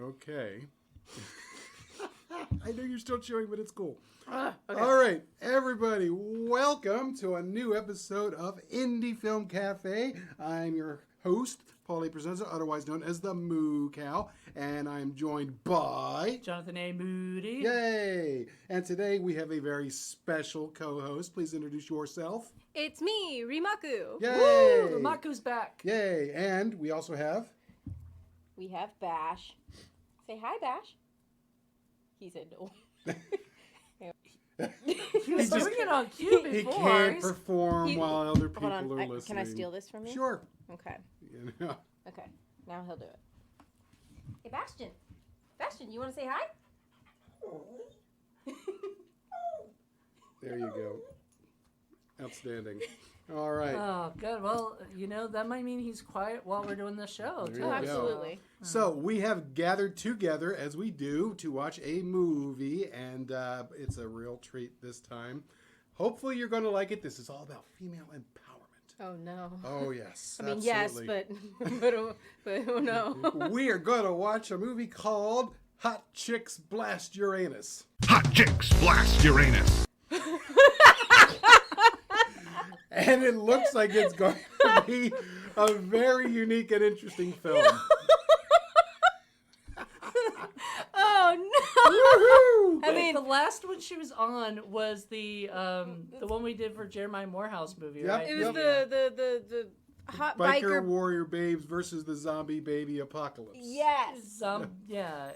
Okay. I know you're still chewing, but it's cool. Okay. All right, everybody, welcome to a new episode of Indie Film Cafe. I'm your host, Paul A. Presenza, otherwise known as the Moo Cow, and I'm joined by... Jonathan A. Moody. Yay! And today we have a very special co-host. Please introduce yourself. It's me, Rimaku. Yay! Woo! Rimaku's back. Yay! And we also have... We have Bash. Say hi, Bash. He said no. He was doing it on cue before. He can't perform while other people Hold on. are listening. Can I steal this from you? Sure. Okay. You know. Okay. Now he'll do it. Hey, Bastion. Bastion, you want to say hi? There you go. Outstanding. All right. Oh, good. Well, that might mean he's quiet while we're doing the show, There too. you go. Absolutely. So we have gathered together, as we do, to watch a movie, and it's a real treat this time. Hopefully you're going to like it. This is all about female empowerment. Oh, no. Oh, yes. I mean, absolutely. yes, but oh, no. We are going to watch a movie called Hot Chicks Blast Uranus. Hot Chicks Blast Uranus. And it looks like it's going to be a very unique and interesting film. Oh, no. I mean, the last one she was on was the one we did for Jeremiah Morehouse movie, Yep. right? it was the hot Biker biker. warrior babes versus the zombie baby apocalypse. Yes. Yeah.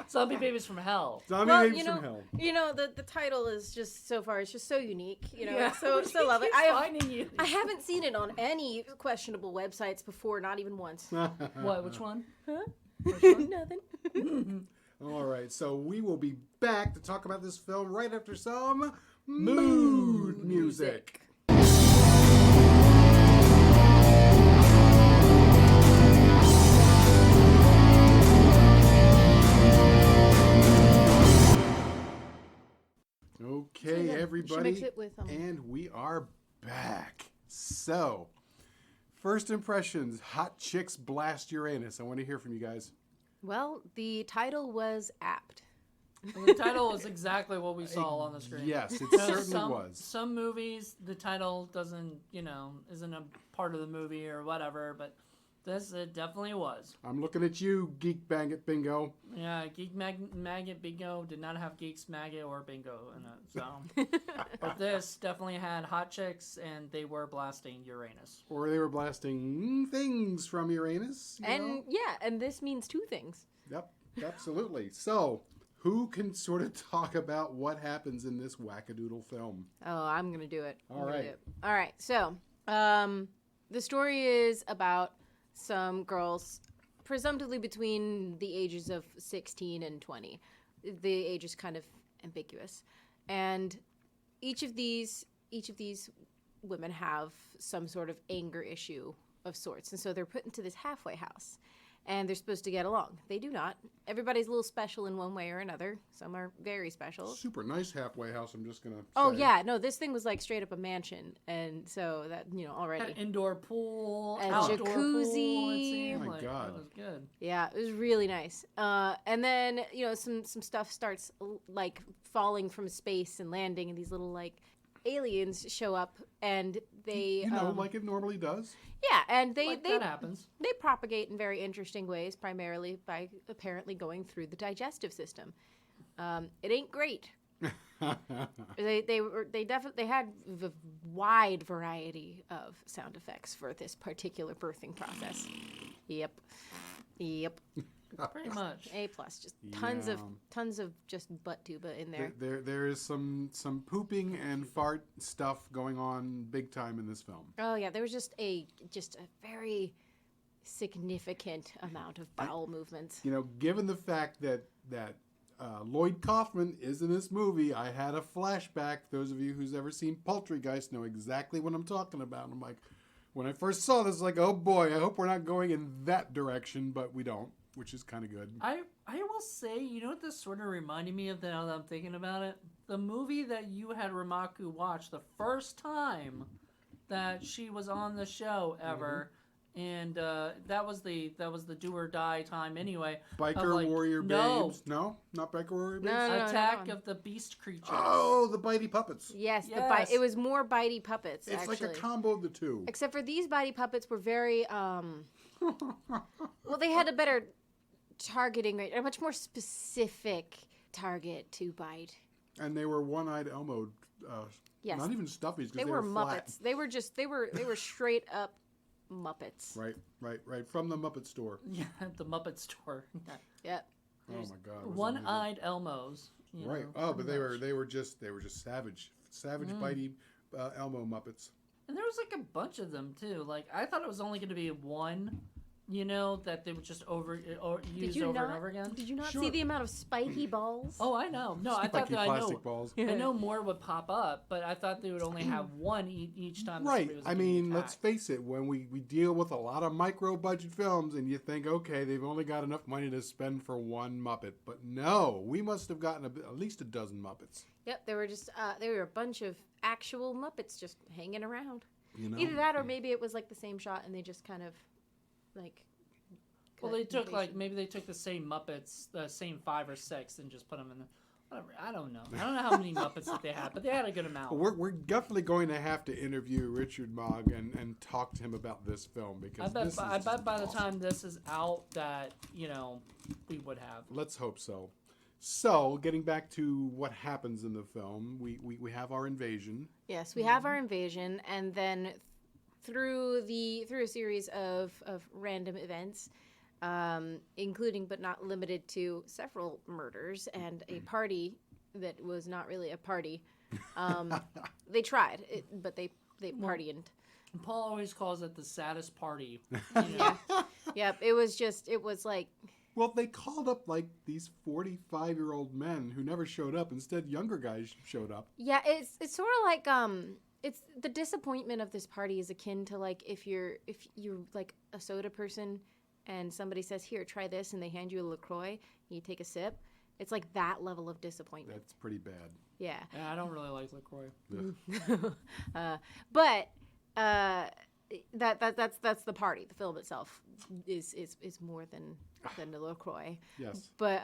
Zombie Babies from Hell. Zombie Well, babes from hell. The title is just so far. It's just so unique. Yeah. So lovely. Finding you. I haven't seen it on any questionable websites before, not even once. What? Which one? Huh? Which one? Nothing. All right, so we will be back to talk about this film right after some mood music. Okay, everybody, mix it with, and we are back. So, first impressions, Hot Chicks Blast Uranus. I want to hear from you guys. Well, the title was apt. Well, the title was exactly what we saw on the screen. Yes, it Because certainly was. Some movies, the title doesn't, isn't a part of the movie or whatever, but this, it definitely was. I'm looking at you, Geek Bangit Bingo. Yeah, Geek Maggot Bingo did not have Geeks Maggot or Bingo in it, so. But this definitely had hot chicks, and they were blasting Uranus. Or they were blasting things from Uranus. you know? And this means two things. Yep, absolutely. So, who can sort of talk about what happens in this wackadoodle film? Oh, I'm going to do it. All right. All right. So, the story is about some girls, presumptively between the ages of 16 and 20. The age is kind of ambiguous. And each of these women have some sort of anger issue of sorts. And so they're put into this halfway house. And they're supposed to get along. They do not. Everybody's a little special in one way or another. Some are very special. Super nice halfway house, I'm just going to say. Oh, yeah. No, this thing was like straight up a mansion. And so that, already. Had indoor pool, And outdoor jacuzzi. Pool, it seemed Oh my like. God. That was good. Yeah, it was really nice. And then, some stuff starts like falling from space and landing, and these little like aliens show up, and they like it normally does. yeah, and they That happens. they propagate in very interesting ways, primarily by apparently going through the digestive system. It ain't great. They had a wide variety of sound effects for this particular birthing process. Yep. Pretty much. A+, just tons of just butt tuba in there. There is some pooping and fart stuff going on big time in this film. Oh yeah, there was just a very significant amount of bowel movements. Given the fact that Lloyd Kaufman is in this movie, I had a flashback. Those of you who's ever seen Poultrygeist know exactly what I'm talking about. I'm like, when I first saw this, like, oh boy, I hope we're not going in that direction, but we don't, which is kind of good. I will say, you know what this sort of reminded me of now that I'm thinking about it? The movie that you had Rimaku watch the first time that she was on the show ever, and that was the do or die time anyway. Biker like, warrior no. babes. No, not biker warrior babes. No, Attack no. of the Beast Creatures. Oh, the bitey puppets. Yes, Yes. it was more bitey puppets. It's actually. like a combo of the two. Except for these bitey puppets were very well, they had a better targeting rate, a much more specific target to bite. And they were one-eyed Elmo. Yes. Not even stuffies because They they were flat. Muppets. They were straight up Muppets. Right. From the Muppet store. Yeah, the Muppet Store. Yep. Oh my God. it was One-eyed Elmos. amazing. Right. know, Oh, but pretty much. they were just savage, bitey Elmo Muppets. And there was like a bunch of them too. Like I thought it was only going to be one, that they would just use over and over again. Did you not Sure. see the amount of spiky balls? Oh, I know. No, I thought Spiky that plastic balls. I know more would pop up, but I thought they would only have one each time. that Right. somebody was I getting mean, let's attacked. face it. When we deal with a lot of micro-budget films, and you think, okay, they've only got enough money to spend for one Muppet, but no, we must have gotten at least a dozen Muppets. Yep, they were just they were a bunch of actual Muppets just hanging around. You know? Either that or maybe it was like the same shot and they just kind of like Well, cut they took and like pasted. maybe they took the same Muppets, the same 5 or 6, and just put them in the. Whatever. I don't know. I don't know how many Muppets that they had, but they had a good amount. We're definitely going to have to interview Richard Mogg and talk to him about this film because I bet by the awesome. time this is out that we would have. Let's hope so. So, getting back to what happens in the film, we have our invasion. Yes, we have our invasion, and then through a series of random events, including but not limited to several murders and a party that was not really a party. They tried, but they partied. And Paul always calls it the saddest party. Yep, it was like. Well, they called up like these 45-year-old men who never showed up. Instead, younger guys showed up. Yeah, it's sort of like it's the disappointment of this party is akin to like if you're like a soda person and somebody says, "Here, try this," and they hand you a LaCroix and you take a sip. It's like that level of disappointment. That's pretty bad. Yeah. Yeah, I don't really like LaCroix. But that's the party. The film itself is more than the LaCroix. Yes. But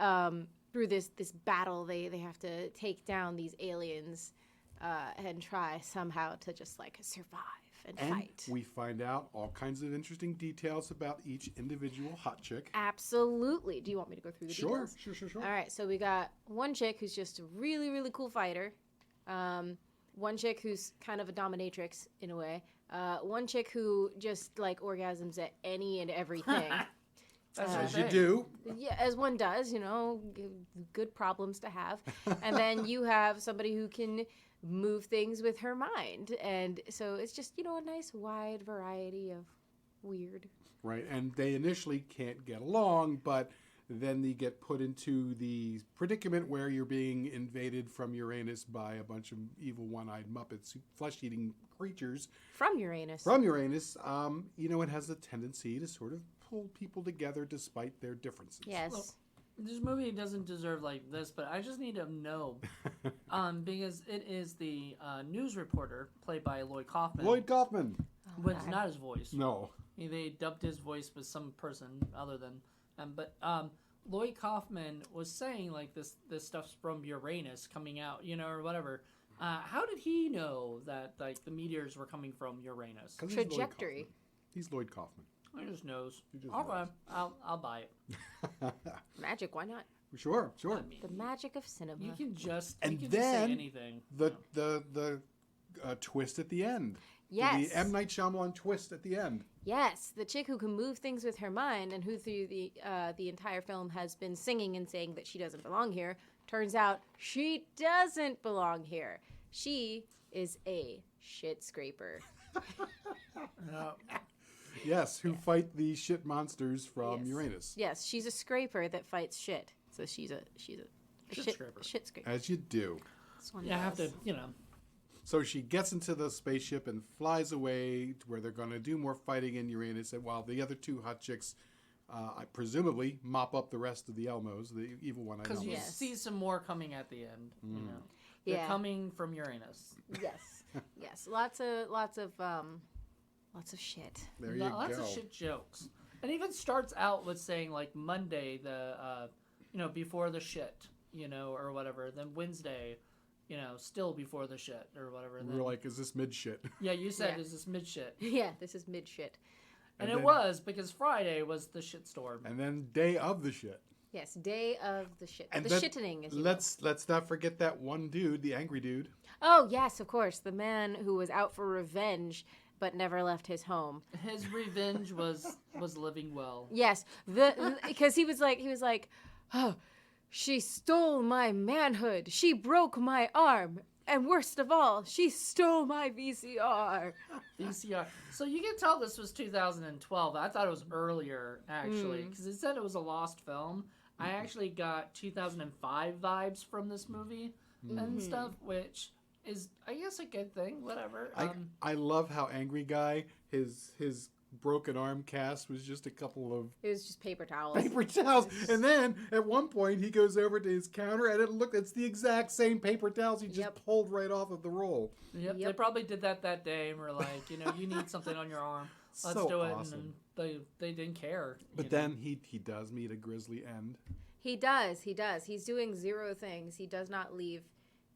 through this battle, they have to take down these aliens and try somehow to just like survive and fight. We find out all kinds of interesting details about each individual hot chick. Absolutely. Do you want me to go through the details? Sure. All right. So we got one chick who's just a really, really cool fighter. One chick who's kind of a dominatrix in a way. One chick who just like orgasms at any and everything. That's As the you thing. do. Yeah, as one does, good problems to have. And then you have somebody who can move things with her mind. And so it's just, a nice wide variety of weird. Right. And they initially can't get along, but then they get put into the predicament where you're being invaded from Uranus by a bunch of evil one-eyed Muppets, flesh-eating creatures. From Uranus. From Uranus, it has a tendency to sort of pull people together despite their differences. Yes. Well, this movie doesn't deserve like this, but I just need to know, because it is the news reporter played by Lloyd Kaufman, Lloyd Kaufman. which is not his voice. No. They dubbed his voice with some person other than, but Lloyd Kaufman was saying like this stuff's from Uranus coming out, or whatever. How did he know that like the meteors were coming from Uranus? 'Cause he's Lloyd Trajectory. Kaufman. He's Lloyd Kaufman. He just knows. He just Okay, knows. I'll buy it. Magic, why not? Sure. I mean, The magic of cinema. you can just And say then anything. The twist at the end. Yes. The M. Night Shyamalan twist at the end. Yes, the chick who can move things with her mind and who through the entire film has been singing and saying that she doesn't belong here, turns out she doesn't belong here. She is a shit scraper. Yes, who fight the shit monsters from Yes. Uranus. Yes, she's a scraper that fights shit. So she's a Shit shit scraper. Shit scraper. As you do. This one Yeah, I have to, does. So she gets into the spaceship and flies away to where they're going to do more fighting in Uranus, and while the other two hot chicks, presumably, mop up the rest of the Elmos, the evil one-eyed because Elmos. you Yes. see some more coming at the end. They're Yeah. coming from Uranus. Yes. Yes. Lots of Lots of shit. There you Lots go. of shit jokes. And even starts out with saying like Monday, before the shit, or whatever. Then Wednesday, still before the shit or whatever. We were like, is this mid shit? Yeah, you said, Yeah. is this mid shit? Yeah, this is mid shit. And And it then- was, because Friday was the shit storm. And then day of the shit. Yes, day of the shit. And the then shittening, as you will. let's not forget that one dude, the angry dude. Oh, yes, of course. The man who was out for revenge but never left his home. His revenge was living well. Yes, because he was like, oh, she stole my manhood. She broke my arm. And worst of all, she stole my VCR. VCR. So you can tell this was 2012. I thought it was earlier, actually, because it said it was a lost film. I actually got 2005 vibes from this movie and stuff, which is, I guess, a good thing. Whatever. I love how Angry Guy, his broken arm cast was just a couple of It was just paper towels. paper towels. And then at one point he goes over to his counter and it's the exact same paper towels he just Yep. pulled right off of the roll. Yep, they Yep. probably did that day and were like, you need something on your arm. Let's So do it. awesome. And they didn't care. But then he does meet a grisly end. He does. He's doing zero things. He does not leave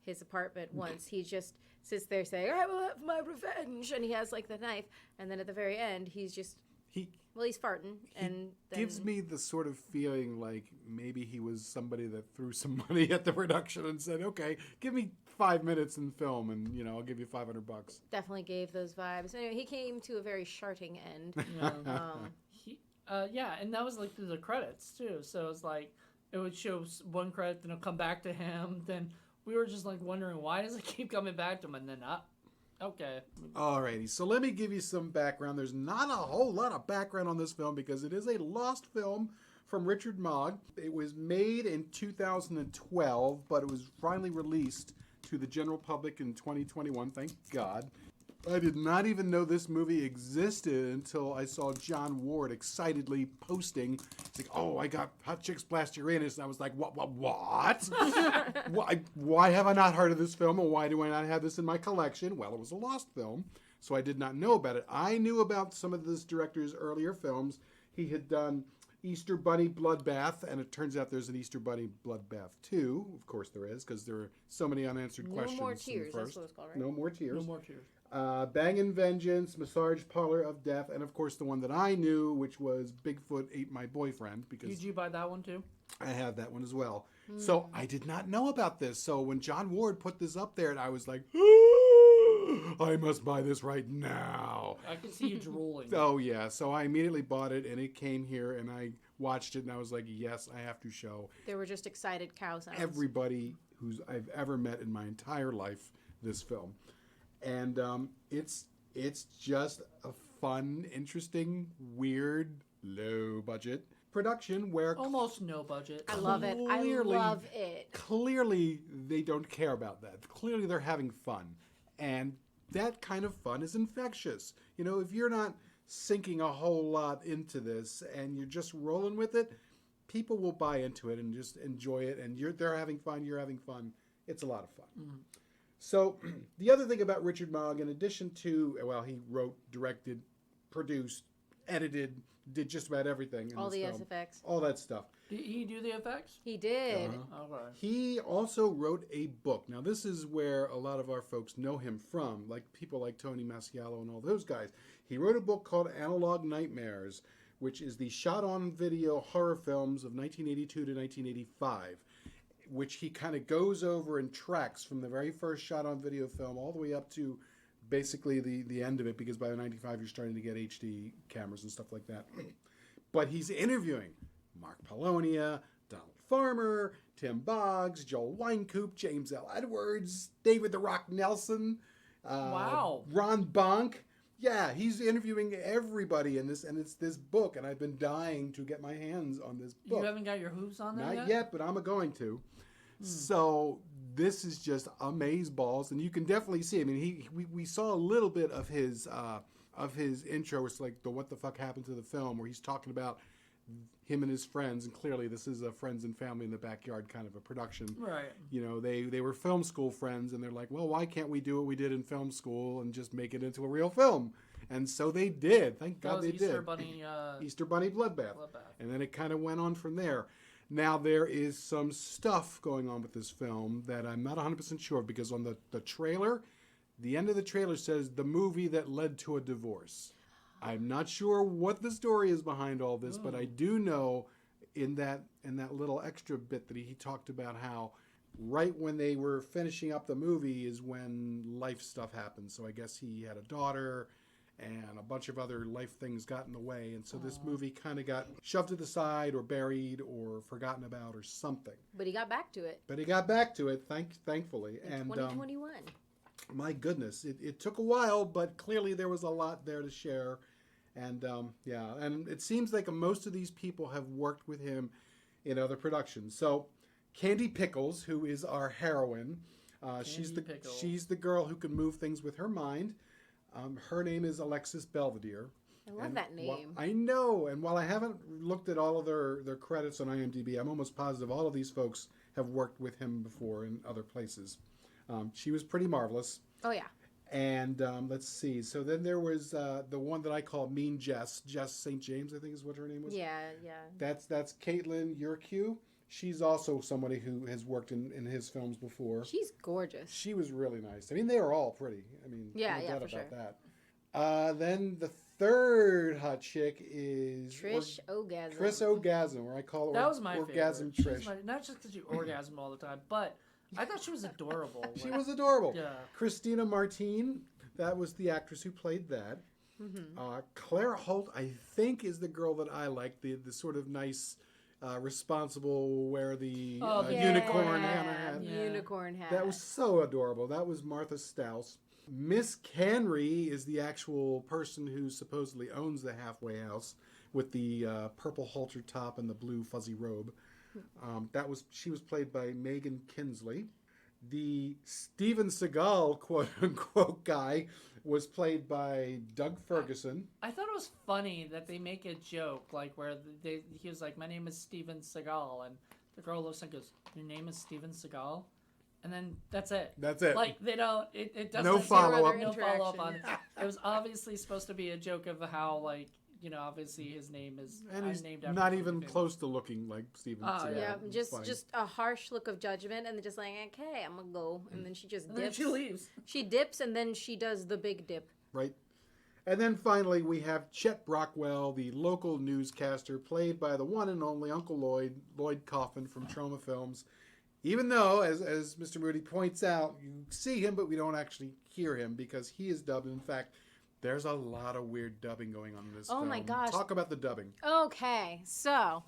his apartment once. He just sits there saying, I will have my revenge. And he has like the knife. And then at the very end, he's just, He he's farting. And then, gives me the sort of feeling like maybe he was somebody that threw some money at the production and said, okay, give me 5 minutes in film and, I'll give you $500. definitely gave those vibes. Anyway, he came to a very sharting end. And that was like through the credits too. So it's like it would show one credit, then it'll come back to him. Then we were just like wondering, why does it keep coming back to him? And then okay. Alrighty, so let me give you some background. There's not a whole lot of background on this film because it is a lost film from Richard Mogg. It was made in 2012, but it was finally released to the general public in 2021, thank God. I did not even know this movie existed until I saw John Ward excitedly posting. It's like, oh, I got Hot Chicks Blast Uranus. And I was like, what? Why have I not heard of this film, and why do I not have this in my collection? Well, it was a lost film, so I did not know about it. I knew about some of this director's earlier films. He had done Easter Bunny Bloodbath, and it turns out there's an Easter Bunny Bloodbath 2. Of course there is, because there are so many unanswered No questions. More in the Tears, that's first. what it's called, right? No More Tears. No more tears. Bangin' Vengeance, Massage Parlor of Death, and of course the one that I knew, which was Bigfoot Ate My Boyfriend, because Did you buy that one too? I have that one as well. So I did not know about this. So when John Ward put this up there, and I was like, I must buy this right now. I can see you drooling. Oh yeah, so I immediately bought it, and it came here, and I watched it, and I was like, yes, I have to show There were just excited cow sounds. everybody who's I've ever met in my entire life this film. And it's just a fun, interesting, weird, low budget production where Almost no budget. I love it. I Clearly- love it. clearly they don't care about that. Clearly they're having fun. And that kind of fun is infectious. If you're not sinking a whole lot into this and you're just rolling with it, people will buy into it and just enjoy it. And they're having fun, you're having fun. It's a lot of fun. Mm-hmm. So the other thing about Richard Mogg, in addition to, he wrote, directed, produced, edited, did just about everything in All this the film. SFX. All that stuff. Did he do the effects? He did. Uh-huh. Okay. He also wrote a book. Now, this is where a lot of our folks know him from, like people like Tony Masiello and all those guys. He wrote a book called Analog Nightmares, which is the shot-on-video horror films of 1982 to 1985, which he kind of goes over and tracks from the very first shot-on-video film all the way up to basically the end of it, because by the 95 you're starting to get HD cameras and stuff like that. But he's interviewing Mark Polonia, Donald Farmer, Tim Boggs, Joel Wynkoop, James L. Edwards, David the Rock Nelson, Wow. Ron Bonk. Yeah, he's interviewing everybody in this, and it's this book, and I've been dying to get my hands on this book. You haven't got your hooves on there Not yet, but I'm going to. So this is just amazeballs, and you can definitely see. I mean, we saw a little bit of his intro. It's like the what the fuck happened to the film, where he's talking about him and his friends, and clearly this is a friends and family in the backyard kind of a production. Right. They were film school friends, and they're like, well, why can't we do what we did in film school and just make it into a real film? And so they did. Thank That God was they Easter did. Bunny. Easter Bunny Bloodbath. And then it kind of went on from there. Now, there is some stuff going on with this film that I'm not 100% sure of, because on the trailer, the end of the trailer says the movie that led to a divorce. I'm not sure what the story is behind all this, but I do know in that little extra bit that he talked about how right when they were finishing up the movie is when life stuff happened. So I guess he had a daughter and a bunch of other life things got in the way. And so this movie kind of got shoved to the side or buried or forgotten about or something. But he got back to it. Thankfully. In And 2021. my goodness, it took a while, but clearly there was a lot there to share. And and it seems like most of these people have worked with him in other productions. So Candy Pickles, who is our heroine, she's the girl who can move things with her mind. Her name is Alexis Belvedere. I love that name. I know. And while I haven't looked at all of their credits on IMDb, I'm almost positive all of these folks have worked with him before in other places. She was pretty marvelous. Oh, yeah. And let's see. So then there was the one that I call Mean Jess. Jess St. James, I think is what her name was. Yeah. That's Caitlin Urque. She's also somebody who has worked in his films before. She's gorgeous. She was really nice. I mean, they were all pretty. I mean, no doubt for about sure. that. Then the third hot chick is Trish Orgasm. Chris Orgasm, or I call her That was my Orgasm favorite. Trish. Not just because you orgasm all the time, but I thought she was adorable. She was adorable. Yeah. Christina Martine, that was the actress who played that. Claire Holt, I think, is the girl that I like, the sort of nice, responsible, wear the unicorn hat. Yeah. Unicorn hat. That was so adorable. That was Martha Stouse. Miss Canry is the actual person who supposedly owns the halfway house with the purple halter top and the blue fuzzy robe. She was played by Megan Kinsley. The Steven Seagal quote unquote guy was played by Doug Ferguson. I thought it was funny that they make a joke like where he was like, "My name is Steven Seagal," and the girl looks and goes, "Your name is Steven Seagal?" And then that's it. That's it. Like they don't. It doesn't. No follow-up. No follow up on it. It was obviously supposed to be a joke of how obviously his name is And he's named after not something even famous. close to looking like Steven Seagal. Yeah, It's funny. just a harsh look of judgment, and they're just like, okay, I'm gonna go, and then she just And then dips. she leaves. She dips, and then she does the big dip. Right. And then finally we have Chet Brockwell, the local newscaster, played by the one and only Uncle Lloyd Kaufman from Trauma Films. Even though, as Mr. Moody points out, you see him, but we don't actually hear him because he is dubbed. In fact, there's a lot of weird dubbing going on in this film. Oh my gosh. Talk about the dubbing. Okay, so,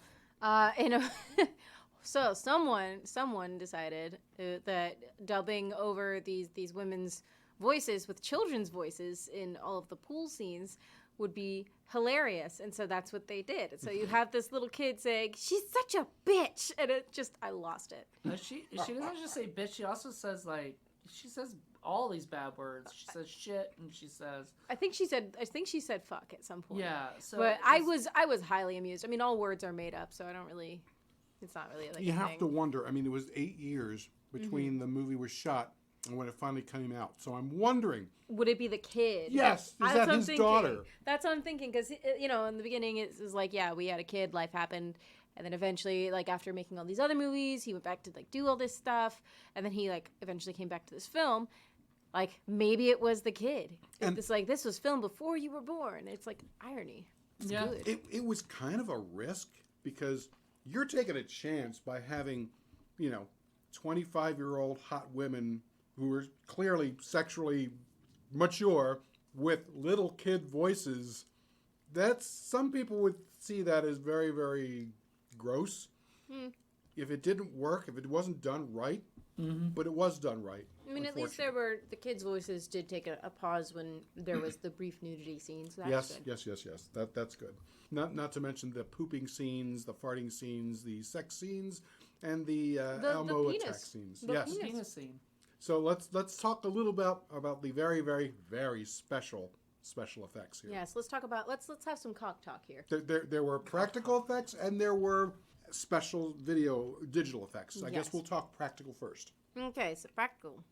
so someone decided that dubbing over these women's voices with children's voices in all of the pool scenes would be hilarious, and so that's what they did. And so you have this little kid saying, "She's such a bitch," and I lost it. She doesn't just say bitch. She also says she says all these bad words. She says shit, and she says. I think she said fuck at some point. Yeah. So But I was highly amused. I mean, all words are made up, so I don't really. It's not really like You a have thing. to wonder. I mean, it was 8 years between the movie was shot and when it finally came out. So I'm wondering. Would it be the kid? Yes, is That's that what I'm his thinking. daughter? That's what I'm thinking, because in the beginning it was like, yeah, we had a kid, life happened, and then eventually, like, after making all these other movies, he went back to like do all this stuff, and then he like eventually came back to this film. Like, maybe it was the kid. And- It's like, this was filmed before you were born. It's like irony. It's Yeah. good. It was kind of a risk because you're taking a chance by having, 25-year-old hot women who are clearly sexually mature with little kid voices. Some people would see that as very, very gross. If it didn't work, if it wasn't done right, but it was done right. I mean, at least the kids' voices did take a pause when there was the brief nudity scenes. So that's good. Yes. That's good. Not to mention the pooping scenes, the farting scenes, the sex scenes, and the Elmo penis. attack scenes. The Yes. penis. penis scene. So let's talk a little about the very, very, very special effects here. Yes, let's have some cock talk here. There were practical effects and there were special digital effects. I guess Yes. we'll talk practical first. Okay, so practical.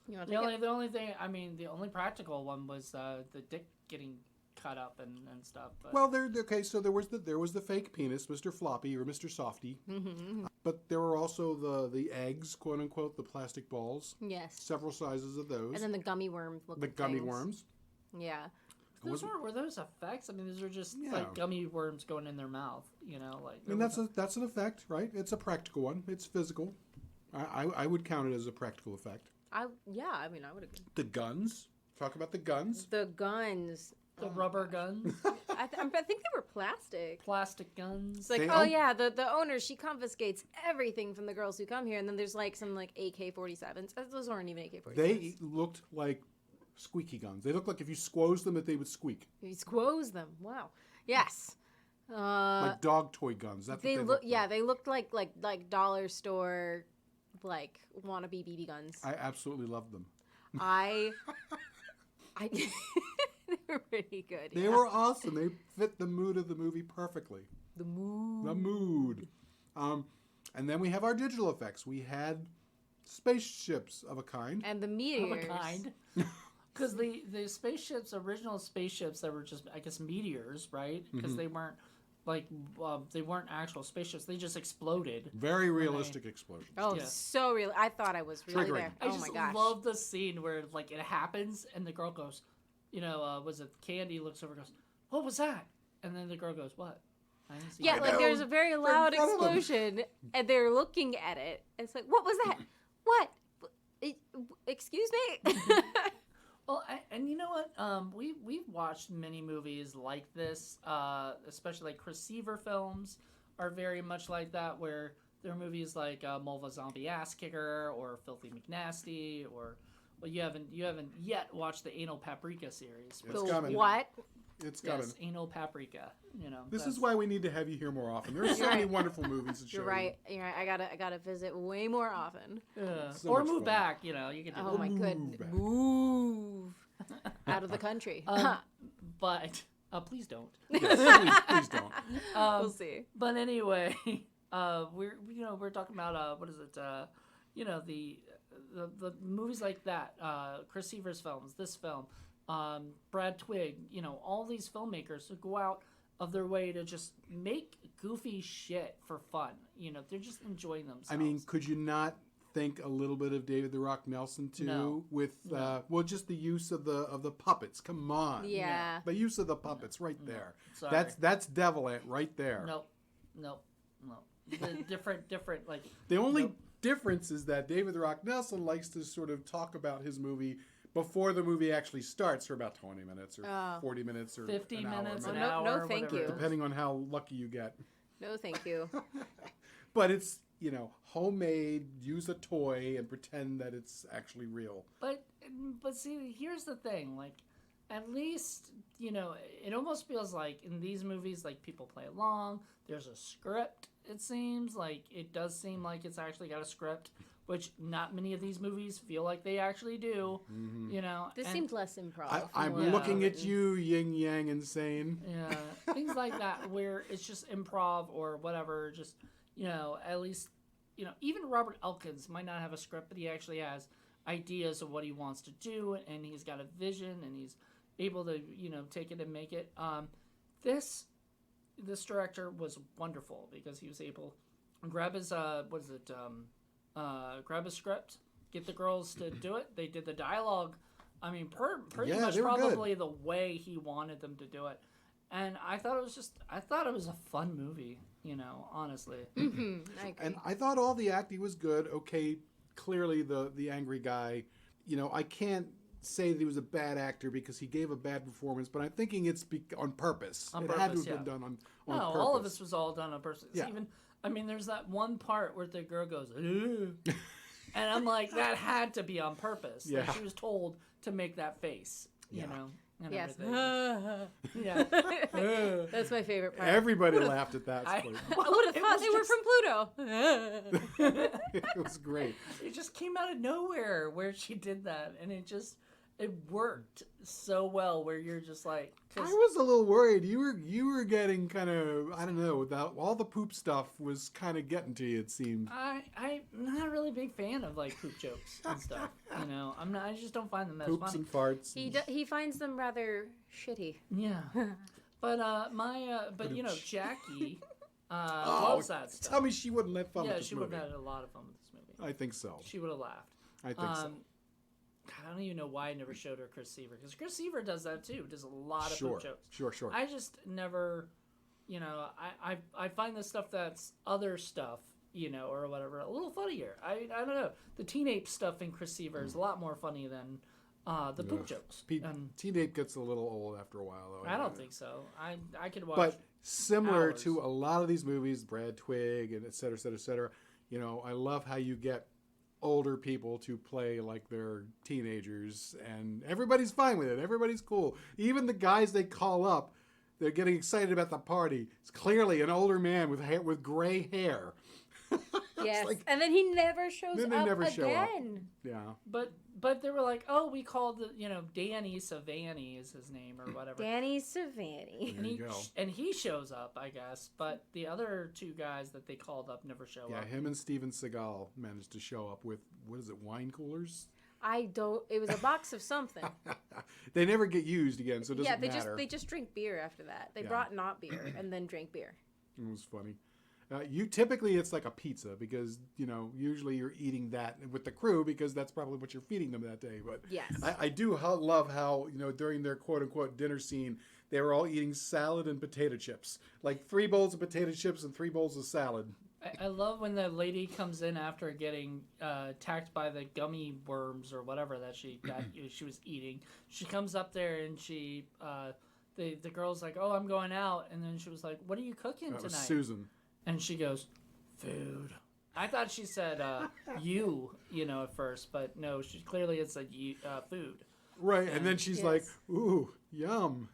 You want to The take only, it? the only thing, I mean, the only practical one was the dick getting cut up and stuff. But Well, okay. So there was the fake penis, Mr. Floppy or Mr. Softy, but there were also the eggs, quote unquote, the plastic balls. Yes. Several sizes of those. And then the gummy worm looking The gummy things. worms. Yeah. were those effects? I mean, those are just Yeah. like gummy worms going in their mouth, you know? Like, I mean, that's an effect, right? It's a practical one. It's physical. I would count it as a practical effect. I mean, I would agree. The guns. Talk about the guns. The guns. the rubber guns, I think they were plastic. plastic guns. It's like, They- oh yeah, the owner, she confiscates everything from the girls who come here, and then there's like some like AK-47s. Those aren't even AK-47s. They looked like squeaky guns. They looked like if you squoze them, that they would squeak. You squoze them. Wow. Yes. Like dog toy guns. That's They what they look. looked Yeah, like. they looked like dollar store, like wannabe BB guns. I absolutely loved them. I they were pretty good. They yeah. were awesome. They fit the mood of the movie perfectly. the mood. The mood. And then we have our digital effects. We had spaceships of a kind. And the Of meteors. a kind. Because the spaceships, original spaceships that were just, I guess, meteors, right? Because they weren't, like, they weren't actual spaceships. They just exploded. Very realistic explosions. Oh, Yeah. so real. I thought I was really Triggering. there. I Oh just my gosh. love the scene where, like, it happens and the girl goes, you know, was it Candy looks over and goes, what was that? And then the girl goes, what? I didn't see Yeah, it." like know. there's a very They're in loud front of them. explosion, and they're looking at it. It's like, what was that? What? Excuse me? Well, and you know what? We've watched many movies like this, especially like Chris Seaver films are very much like that, where there are movies like Mulva Zombie Ass Kicker or Filthy McNasty, or well, you haven't yet watched the Anal Paprika series. It's The coming. what? It's coming. Yes, Anal Paprika. You know, This that's- is why we need to have you here more often. There's so many wonderful movies to show You're right. You're right. I gotta visit way more often. So or much move fun. back. You know, you can do Oh that. my Move goodness. back. Move out of the country. But please don't. Yes, please don't. We'll see. But anyway, we're talking about what is it? The movies like that. Chris Seaver's films. This film. Brad Twigg. You know, all these filmmakers who go out of their way to just make goofy shit for fun. You know, they're just enjoying themselves. I mean, could you not think a little bit of David the Rock Nelson too? No. With just the use of the puppets. Come on. Yeah. The use of the puppets right there. Sorry. That's Devil Ant right there. Nope. The different like. The only difference is that David the Rock Nelson likes to sort of talk about his movie before the movie actually starts for about 20 minutes or 40 minutes or 50 an hour, minutes, maybe, an hour. no, thank whatever you. it is. depending on how lucky you get. No, thank you. But it's, homemade, use a toy and pretend that it's actually real. But see, here's the thing. Like, at least it almost feels like in these movies, like people play along. There's a script. It seems like it does seem like it's actually got a script, which not many of these movies feel like they actually do. You know, This and- seemed less improv. I'm Yeah. looking at you, yin yang insane. Yeah, things like that where it's just improv or whatever. Just at least even Robert Elkins might not have a script, but he actually has ideas of what he wants to do, and he's got a vision, and he's able to take it and make it. This director was wonderful because he was able to grab his grab his script, get the girls to do it. They did the dialogue. I mean, pretty Yeah, much they were good. probably the way he wanted them to do it. And I thought it was a fun movie, honestly. I agree. And I thought all the acting was good. Okay, clearly the angry guy, I can't say that he was a bad actor because he gave a bad performance, but I'm thinking it's on purpose. On It had to purpose, have been done on No, purpose. all of this was all done on purpose. Yeah. There's that one part where the girl goes, "Ugh." And I'm like, that had to be on purpose. Like, Yeah. she was told to make that face, Yeah. and Yes. everything. Yeah. That's my favorite part. Everybody laughed at that. I, point. I would have it thought was they were just- from Pluto. It was great. It just came out of nowhere where she did that, and it just it worked so well where you're just like, I 'cause was a little worried. You were getting kind of, I don't know, without all the poop stuff was kind of getting to you, it seemed. I'm not really a big fan of like poop jokes and stuff. You know, I'm not. I just don't find them as Poops funny. and farts. He finds them rather shitty. Yeah, but but you know, Jackie loves that stuff. Tell me she wouldn't let fun with Yeah, this she movie. would have had a lot of fun with this movie. I think so. She would have laughed. I think so. I don't even know why I never showed her Chris Seaver, because Chris Seaver does that too. Does a lot of Sure, poop jokes. sure. I just never, you know, I find the stuff that's other stuff, you know, or whatever, a little funnier. I don't know. The Teen Ape stuff in Chris Seaver is a lot more funny than the poop jokes. And Teen Ape gets a little old after a while, though. I don't think so. I could watch. But similar hours. to a lot of these movies, Brad Twigg and et cetera, you know, I love how you get older people to play like they're teenagers, and everybody's fine with it. Everybody's cool. Even the guys they call up, they're getting excited about the party. It's clearly an older man with gray hair. Yes, like- and then he never shows Then they up never show up. again. Yeah. But they were like, oh, we called it, you know, Danny Savani is his name or whatever. Danny Savani. There you go. And he shows up, I guess, but the other two guys that they called up never show Yeah, up. him and Steven Seagal managed to show up with, what is it, wine coolers? It was a box of something. They never get used again, so it doesn't Yeah, matter. they just drink beer after that. They Yeah. brought not beer and then drank beer. It was funny. You typically it's like a pizza because you know usually you're eating that with the crew because that's probably what you're feeding them that day. But Yes. I do love how you know during their quote unquote dinner scene they were all eating salad and potato chips, like 3 bowls of potato chips and 3 bowls of salad. I love when the lady comes in after getting attacked by the gummy worms or whatever that she was eating. She comes up there and she the girl's like, oh, I'm going out, and then she was like, what are you cooking That was tonight? Susan. And she goes, food. I thought she said you know, at first, but no, she clearly it's like food. Right, and then she's like, "Ooh, yum!"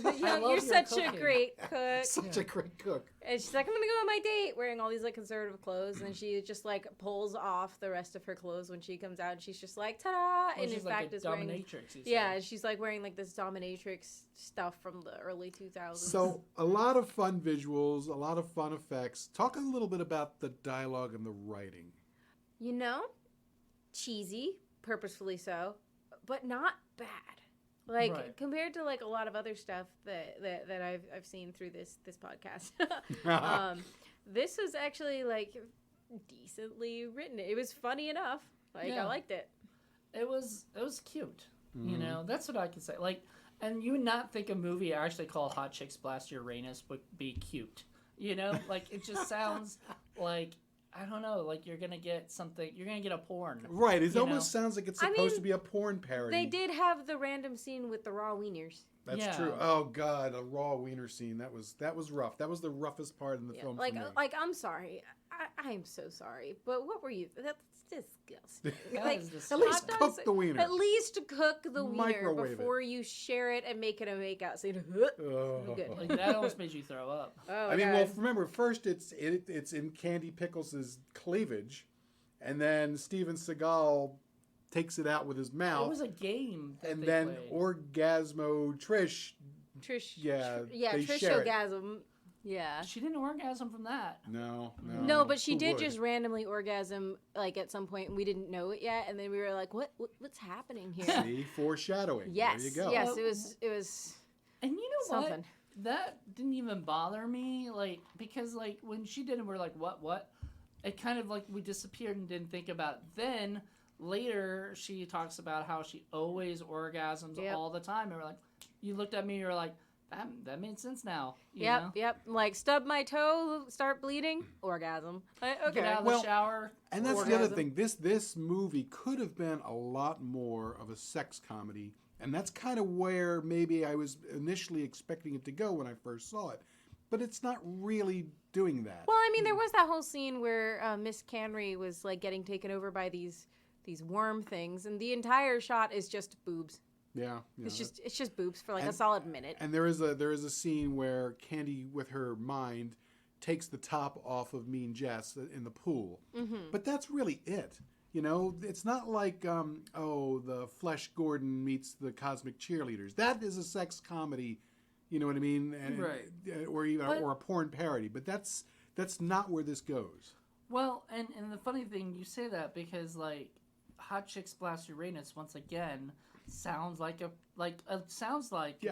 love You're your such a cooking. great cook. Such a great cook. And she's like, I'm gonna go on my date wearing all these like conservative clothes, and she just like pulls off the rest of her clothes when she comes out, and she's just like, ta-da! Well, and in she's like fact a is wearing dominatrix. You yeah, said. she's like wearing like this dominatrix stuff from the early 2000s. So a lot of fun visuals, a lot of fun effects. Talk a little bit about the dialogue and the writing. you know, cheesy, purposefully so, but not bad. Like Right. compared to like a lot of other stuff that I've seen through this podcast. This was actually like decently written. It was funny enough. Like Yeah. I liked it. It was cute. You know, that's what I can say. Like, and you would not think a movie actually called Hot Chicks Blast Uranus would be cute. You know, like it just sounds like, I don't know, like you're gonna get something. You're gonna get a porn. Right, it You almost know? sounds like it's I supposed mean, to be a porn parody. They did have the random scene with the raw wieners. That's Yeah. true. Oh God, a raw wiener scene. That was rough. That was the roughest part in the film Like for me. like I'm sorry. I'm so sorry. But what were you? That's disgusting. That Like, is At disgusting. least hot cook dogs- the wiener. At least cook the wiener Microwave it. before you share it and make it a makeout scene. Ugh. Good. Like that almost made you throw up. Oh, I mean, God. well, remember, first it's in Candy Pickles' cleavage, and then Steven Seagal takes it out with his It mouth, was a game that and they then played. Orgasmo Trish. Trish. Yeah, Yeah, they Trish share it. orgasm. Yeah. She didn't orgasm from that. No. No, but she Who did would? just randomly orgasm like at some point, and we didn't know it yet. And then we were like, "What's happening here?" See, foreshadowing. Yes, There you go. yes, it was And you know something. what? That didn't even bother me, like, because like when she did it, we're like, what? It kind of like we disappeared and didn't think about it. Then later she talks about how she always orgasms Yep. all the time, and we're like, you looked at me, you're like, that made sense now. You know? Yep. Like stub my toe, start bleeding, orgasm. Like, okay. Get out of Well, the shower. And that's the other Orgasm. thing. This movie could have been a lot more of a sex comedy, and that's kind of where maybe I was initially expecting it to go when I first saw it. But it's not really doing that. Well, I mean, there was that whole scene where Miss Canry was like getting taken over by these worm things, and the entire shot is just boobs. Yeah. It's just boobs for like a And- solid minute. And there is a scene where Candy, with her mind, takes the top off of Mean Jess in the pool. Mm-hmm. But that's really it. You know, it's not like, the Flesh Gordon meets the Cosmic Cheerleaders. That is a sex comedy, you know what I mean? Right. Or even But- or a porn parody. But that's not where this goes. Well, and the funny thing, you say that because like Hot Chicks Blast Uranus once again sounds like Yes.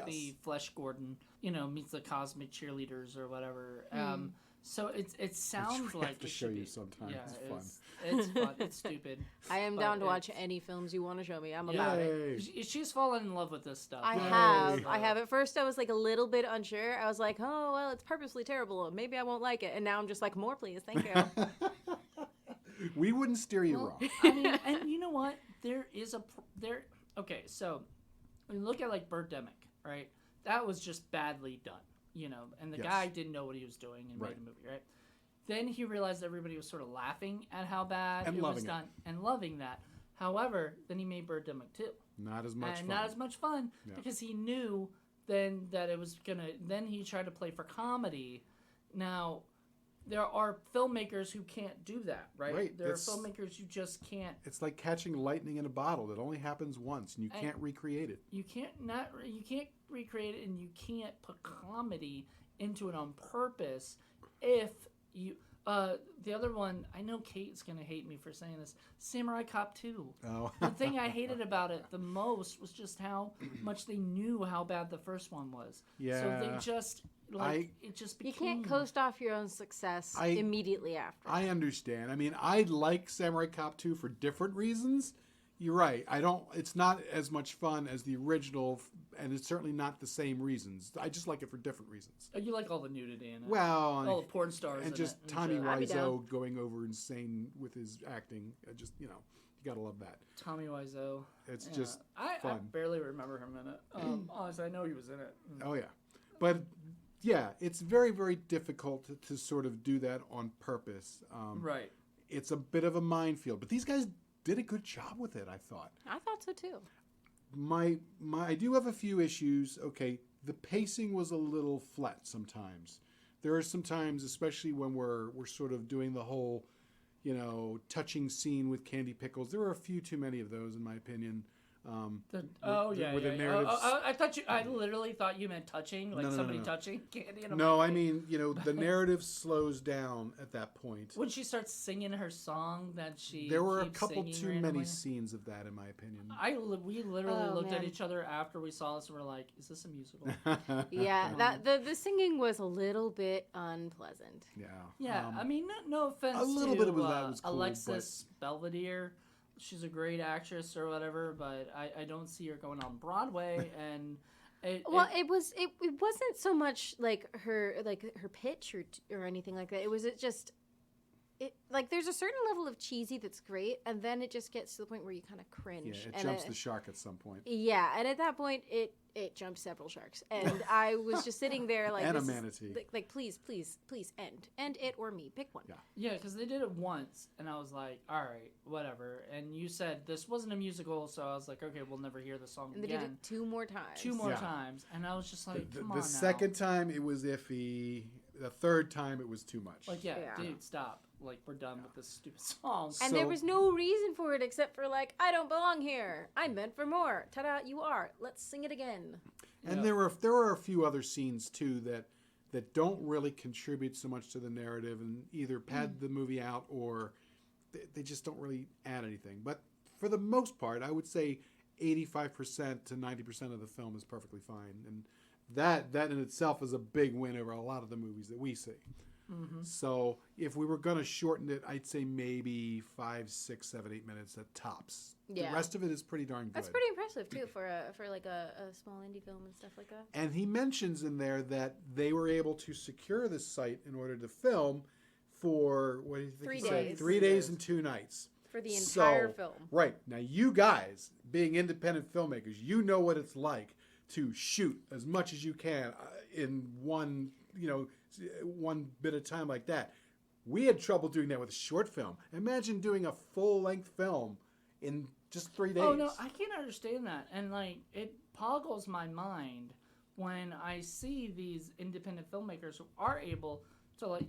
the Flesh Gordon, meets the Cosmic Cheerleaders or whatever. So it sounds we like have to it show should you be. sometime. Yeah, It's fun. It's fun. It's stupid. I am But down to watch it's- any films you want to show me. I'm Yeah. about it. Yay. She's fallen in love with this stuff. I Yay. have. I have. At first, I was like a little bit unsure. I was like, oh, well, it's purposely terrible. Maybe I won't like it. And now I'm just like, more, please. Thank you. We wouldn't steer you Well, wrong. I mean, and you know what? There is Okay, so when you look at like Birdemic, right? That was just badly done, and the Yes. guy didn't know what he was doing and Right. made a movie, right? Then he realized everybody was sort of laughing at how bad And it was loving it. done and loving that. However, then he made Birdemic 2. Not as much And fun. not as much fun Yeah. because he knew then that it was then he tried to play for comedy. Now there are filmmakers who can't do that, right? Right, There are it's- filmmakers who just can't. It's like catching lightning in a bottle. That only happens once, and you can't recreate it. You can't recreate it, and you can't put comedy into it on purpose. If you the other one, I know Kate's gonna hate me for saying this. Samurai Cop 2. Oh. The thing I hated about it the most was just how much they knew how bad the first one was. Yeah. So they just it just You became. can't coast off your own success immediately after. I understand. I mean, I like Samurai Cop 2 for different reasons. You're right. It's not as much fun as the original, and it's certainly not the same reasons. I just like it for different reasons. You like all the nudity in it. Well, all the porn stars and in just it Tommy shit. I'd be Wiseau going over insane with his acting. You gotta love that. Tommy Wiseau. It's Yeah. just I fun. barely remember him in it. Honestly, I know he was in it. Oh yeah, but yeah, it's very, very difficult to sort of do that on purpose. Right. It's a bit of a minefield, but these guys did a good job with it, I thought. I thought so too. I do have a few issues. Okay, the pacing was a little flat sometimes. There are some times, especially when we're sort of doing the whole, touching scene with Candy Pickles. There were a few too many of those, in my opinion. The narrative. I literally thought you meant touching, like No, somebody no. touching candy. And I'm No, like, I mean, the narrative slows down at that point. when she starts singing her song that she There were a keeps couple singing too randomly. many scenes of that, in my opinion. We literally Oh, looked at man. each other after we saw this and we're like, "Is this a musical?" Yeah, that the singing was a little bit unpleasant. Yeah. Yeah, I mean, no offense a little to bit of that was cool, Alexis Belvedere. She's a great actress or whatever, but I don't see her going on Broadway. And it wasn't so much like her pitch or anything like that. There's a certain level of cheesy that's great, and then it just gets to the point where you kind of cringe. Yeah, it and jumps the shark at some point. Yeah, and at that point, it jumped several sharks, and I was just sitting there like, And a this is- manatee. like please, end it or me, pick one. Yeah. Yeah, because they did it once, and I was like, all right, whatever. And you said this wasn't a musical, so I was like, okay, we'll never hear the song And they again. did it 2 more times. Two more Yeah. times, and I was just like, come on The now. second time it was iffy. The third time it was too much. Like, yeah, Yeah. dude, stop. Like, we're done with this stupid song. And So- there was no reason for it except for like, I don't belong here. I'm meant for more. Ta-da, you are. Let's sing it again. And Yeah. there were a few other scenes too that don't really contribute so much to the narrative and either pad the movie out or they just don't really add anything. But for the most part, I would say 85% to 90% of the film is perfectly fine, and that in itself is a big win over a lot of the movies that we see. So if we were going to shorten it, I'd say maybe 5, 6, 7, 8 minutes at tops. Yeah. The rest of it is pretty darn good. That's pretty impressive too for a small indie film and stuff like that. And he mentions in there that they were able to secure this site in order to film for, what do you think 3 he said? days. 3 days and 2 nights. For the entire So, film. Right. Now, you guys, being independent filmmakers, you know what it's like to shoot as much as you can in one bit of time like that. We had trouble doing that with a short film. Imagine doing a full-length film in just 3 days. Oh, no, I can't understand that. And, like, it boggles my mind when I see these independent filmmakers who are able So like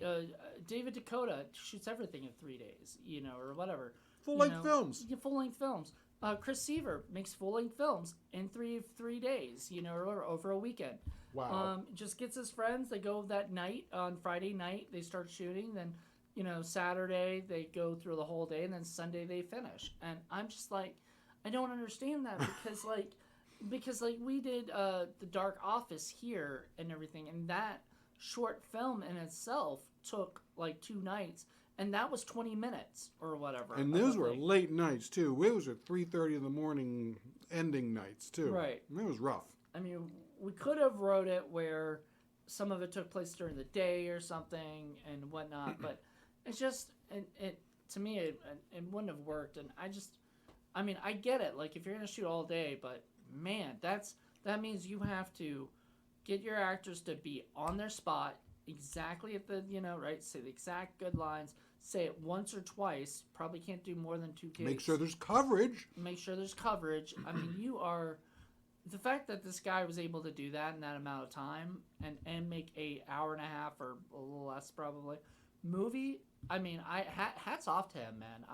David Dakota shoots everything in 3 days, or whatever. Full-length films. Yeah, full-length films. Chris Seaver makes full-length films in three days, or over a weekend. Wow. Just gets his friends. They go that night on Friday night. They start shooting. Then, Saturday they go through the whole day, and then Sunday they finish. And I'm just like, I don't understand that because we did the Dark Office here and everything, and that short film in itself took like 2 nights, and that was 20 minutes or whatever. And those were late nights too. Those were 3:30 in the morning ending nights too. Right. It was rough. I mean, we could have wrote it where some of it took place during the day or something and whatnot, but it's just it to me it wouldn't have worked. And I get it. Like if you're gonna shoot all day, but man, that means you have to get your actors to be on their spot exactly at the right, say the exact good lines, say it once or twice. Probably can't do more than 2 takes. Make sure there's coverage. I mean, the fact that this guy was able to do that in that amount of time and make a hour and a half or a little less probably movie. I mean, hats off to him, man.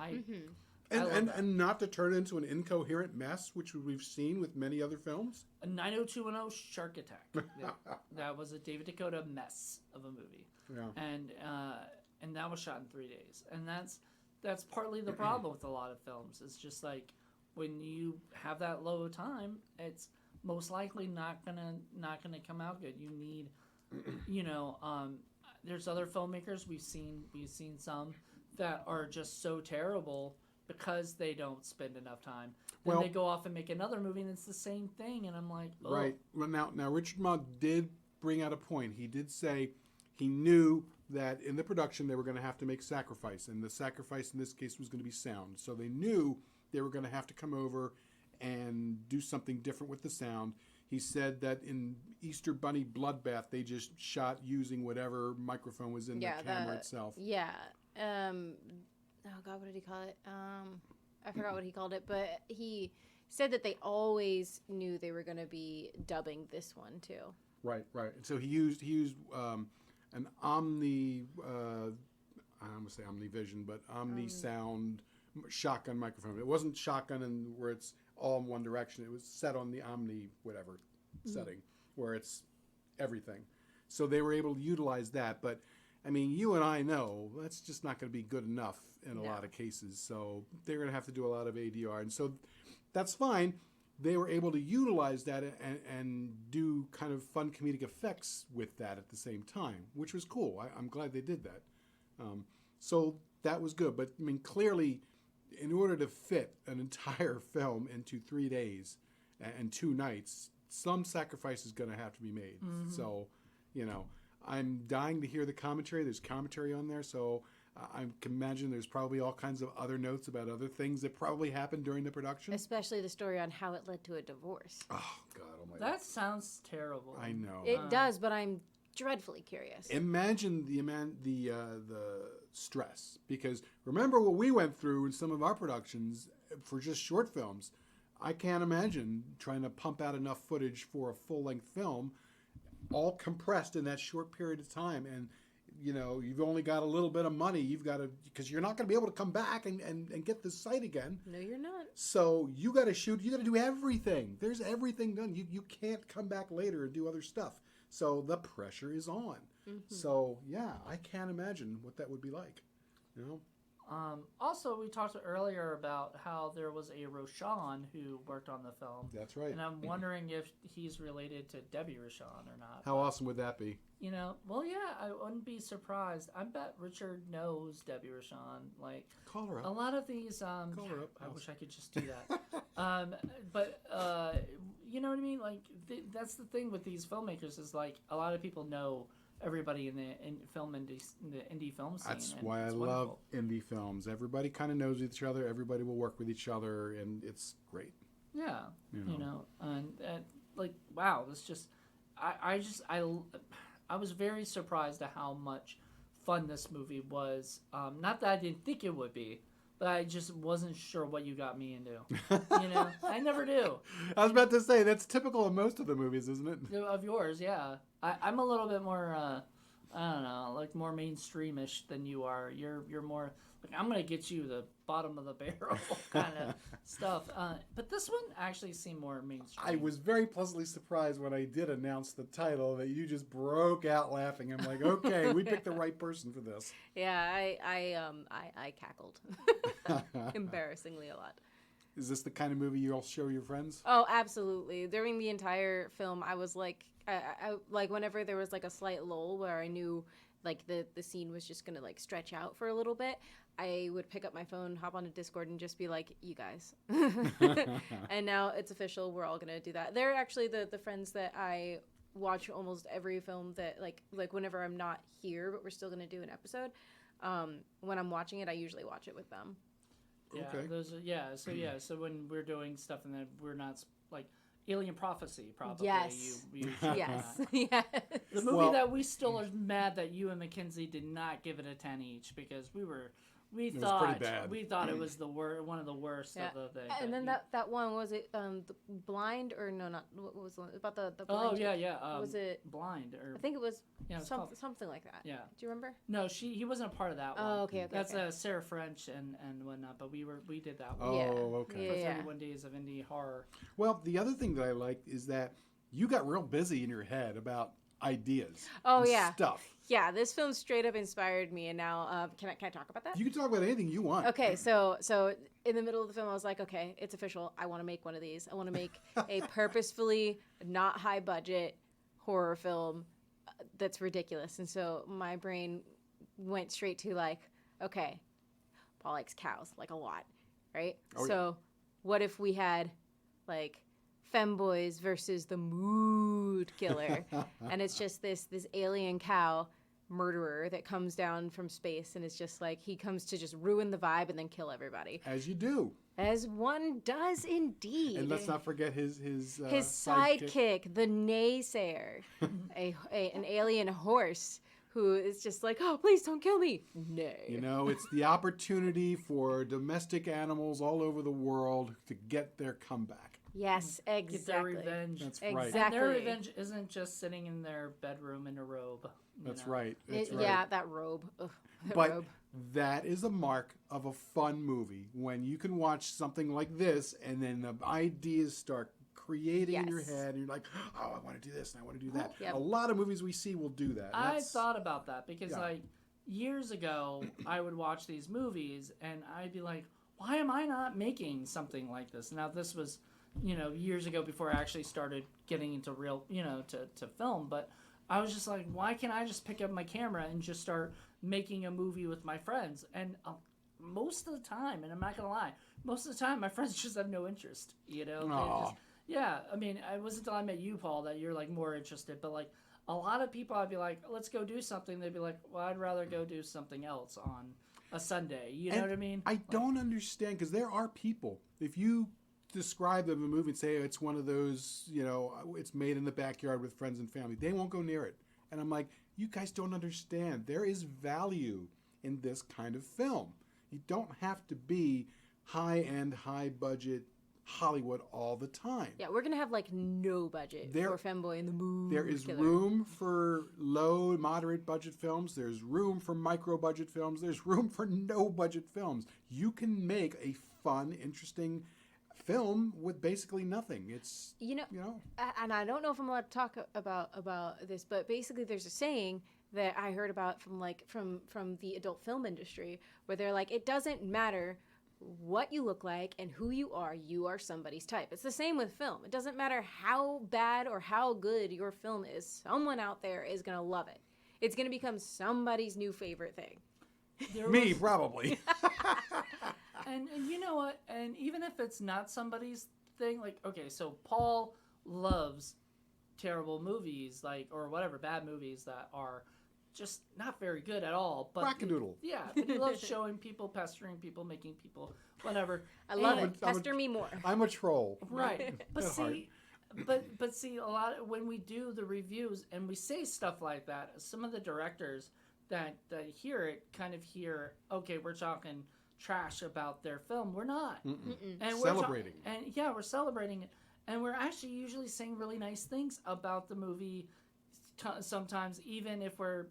And not to turn it into an incoherent mess, which we've seen with many other films. A 90210 Shark Attack. That was a David Dakota mess of a movie. Yeah. And that was shot in 3 days. And that's partly the problem with a lot of films. It's just like when you have that low time, it's most likely not gonna come out good. You need, there's other filmmakers we've seen some that are just so terrible because they don't spend enough time. Then they go off and make another movie and it's the same thing, and I'm like, oh. Right. Well, now Richard Mott did bring out a point. He did say he knew that in the production they were going to have to make sacrifice, and the sacrifice in this case was going to be sound. So they knew they were going to have to come over and do something different with the sound. He said that in Easter Bunny Bloodbath, they just shot using whatever microphone was in the camera itself. Yeah. Oh God, what did he call it? I forgot what he called it, but he said that they always knew they were going to be dubbing this one too. Right. So he used an Omni, I almost say Omnivision, but Omni Sound shotgun microphone. It wasn't shotgun and where it's all in one direction. It was set on the Omni whatever setting where it's everything. So they were able to utilize that, but I mean, you and I know that's just not going to be good enough in a lot of cases. So they're going to have to do a lot of ADR. And so that's fine. They were able to utilize that and do kind of fun comedic effects with that at the same time, which was cool. I'm glad they did that. So that was good. But, I mean, clearly, in order to fit an entire film into 3 days and 2 nights, some sacrifice is going to have to be made. Mm-hmm. So, I'm dying to hear the commentary. There's commentary on there, so I can imagine there's probably all kinds of other notes about other things that probably happened during the production. Especially the story on how it led to a divorce. Oh, God almighty. That sounds terrible. I know. It does, but I'm dreadfully curious. Imagine the stress, because remember what we went through in some of our productions for just short films. I can't imagine trying to pump out enough footage for a full-length film, all compressed in that short period of time, and you've only got a little bit of money. You've got to, because you're not going to be able to come back and get this site again. No, you're not. So you got to shoot. You got to do everything. There's everything done. You can't come back later and do other stuff. So the pressure is on. Mm-hmm. So yeah, I can't imagine what that would be like. Also, we talked earlier about how there was a Rochon who worked on the film. That's right. And I'm wondering if he's related to Debbie Rochon or not. How awesome would that be? Well, yeah, I wouldn't be surprised. I bet Richard knows Debbie Rochon. Like, call her up. A lot of these. Call her up. I wish I could just do that. But you know what I mean? Like, that's the thing with these filmmakers is like a lot of people know everybody in the indie film scene. That's why I love indie films. Everybody kind of knows each other. Everybody will work with each other, and it's great. Yeah, and like wow, this just I was very surprised at how much fun this movie was. Not that I didn't think it would be, but I just wasn't sure what you got me into. I never do. I was about to say, that's typical of most of the movies, isn't it? Of yours, yeah. I'm a little bit more I don't know, like more mainstreamish than you are. You're more like I'm gonna get you the bottom of the barrel kind of stuff. But this one actually seemed more mainstream. I was very pleasantly surprised when I did announce the title that you just broke out laughing. I'm like, okay, we picked the right person for this. Yeah, I cackled embarrassingly a lot. Is this the kind of movie you'll show your friends? Oh, absolutely. During the entire film, I was like, I like whenever there was like a slight lull where I knew like the scene was just gonna like stretch out for a little bit, I would pick up my phone, hop on a Discord, and just be like, "You guys." And now it's official. We're all gonna do that. They're actually the friends that I watch almost every film that like whenever I'm not here, but we're still gonna do an episode. When I'm watching it, I usually watch it with them. Yeah, Okay. those are, so when we're doing stuff and then we're not like Alien Prophecy, probably. Yes. You Yes. Yes. The movie Well- that we still are mad that you and Mackenzie did not give it a 10 each because we was thought pretty bad. we thought it was the one of the worst Yeah. of the thing. And then that one was it the blind or no, not what was the one about the Oh blind yeah. was it Blind or I think it was yeah, it was something called- something like that. yeah. Do you remember? No, he wasn't a part of that one. Oh, okay. That's okay. Sarah French and whatnot, but we did that one. Oh, Yeah. okay. For Yeah. 31 Days of Indie Horror. Well, the other thing that I liked is that you got real busy in your head about ideas. Oh, and yeah. stuff. Yeah, this film straight up inspired me, and now can I talk about that? You can talk about anything you want. Okay, so in the middle of the film, I was like, okay, it's official. I want to make one of these. I want to make a purposefully not high budget horror film that's ridiculous. And so my brain went straight to like, okay, Paul likes cows like a lot, right? Oh, So what if we had like femboys versus the mood killer, and it's just this alien cow murderer that comes down from space and is just like he comes to just ruin the vibe and then kill everybody, As you do. as one does indeed. And let's not forget his sidekick, the naysayer, an alien horse who is just like, oh, please don't kill me. Nay. You know, it's the opportunity for domestic animals all over the world to get their comeback. Yes, exactly. Get their revenge. That's right. Exactly. And their revenge isn't just sitting in their bedroom in a robe. you That's know. right. That's right. Yeah, that robe. Ugh, that But robe. that is a mark of a fun movie when you can watch something like this and then the ideas start creating in your Yes. head and you're like, oh, I want to do this and I want to do that. Yep. A lot of movies we see will do that. I thought about that because Yeah. like years ago I would watch these movies and I'd be like, why am I not making something like this? Now this was, years ago before I actually started getting into real, to film, but I was just like, why can't I just pick up my camera and just start making a movie with my friends? And most of the time, and I'm not gonna lie, most of the time my friends just have no interest, They're Aw. just, yeah, I mean, it wasn't until I met you, Paul, that you're like more interested, but like a lot of people I'd be like, let's go do something. They'd be like, well, I'd rather go do something else on a Sunday. You know And what I mean? I don't understand because there are people, if you describe them in a movie and say it's one of those, it's made in the backyard with friends and family, they won't go near it. And I'm like, you guys don't understand. There is value in this kind of film. You don't have to be high-end, high-budget Hollywood all the time. Yeah, we're gonna have like no budget There- for femboy in the mood. There is killer. room for low, moderate budget films. There's room for micro budget films. There's room for no budget films. You can make a fun, interesting film with basically nothing. It's And I don't know if I'm allowed to talk about this, but basically there's a saying that I heard about from the adult film industry where they're like, it doesn't matter what you look like and who you are somebody's type. It's the same with film. It doesn't matter how bad or how good your film is, someone out there is going to love it. It's going to become somebody's new favorite thing. me, probably. And you know what? And even if it's not somebody's thing, like, okay, so Paul loves terrible movies, or whatever, bad movies that are just not very good at all. But Wackadoodle. Yeah, but he loves showing people, pestering people, making people, whatever. I love And- it. Pester me more. I'm a troll. Right. But At heart. see, but see, a lot when we do the reviews and we say stuff like that, some of the directors that hear it kind of hear, okay, we're talking trash about their film. We're not. And Celebrating. we're celebrating it. And we're actually usually saying really nice things about the movie sometimes, even if we're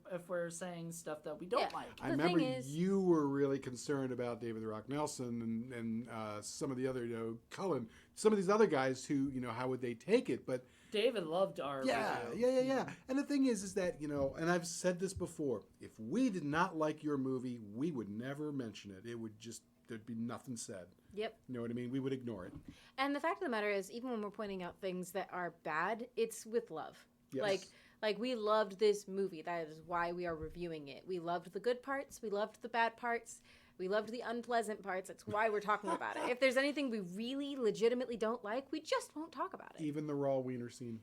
saying stuff that we don't like. I The remember thing is- you were really concerned about David the Rock Nelson and some of the other, Cullen, some of these other guys who, how would they take it? But David loved our review. yeah. And the thing is that, and I've said this before, if we did not like your movie, we would never mention it. It would just, there'd be nothing said. Yep. You know what I mean? We would ignore it. And the fact of the matter is, even when we're pointing out things that are bad, it's with love. Yes. Like we loved this movie. That is why we are reviewing it. We loved the good parts. We loved the bad parts. We loved the unpleasant parts. That's why we're talking about it. If there's anything we really legitimately don't like, we just won't talk about it. Even the raw wiener scene.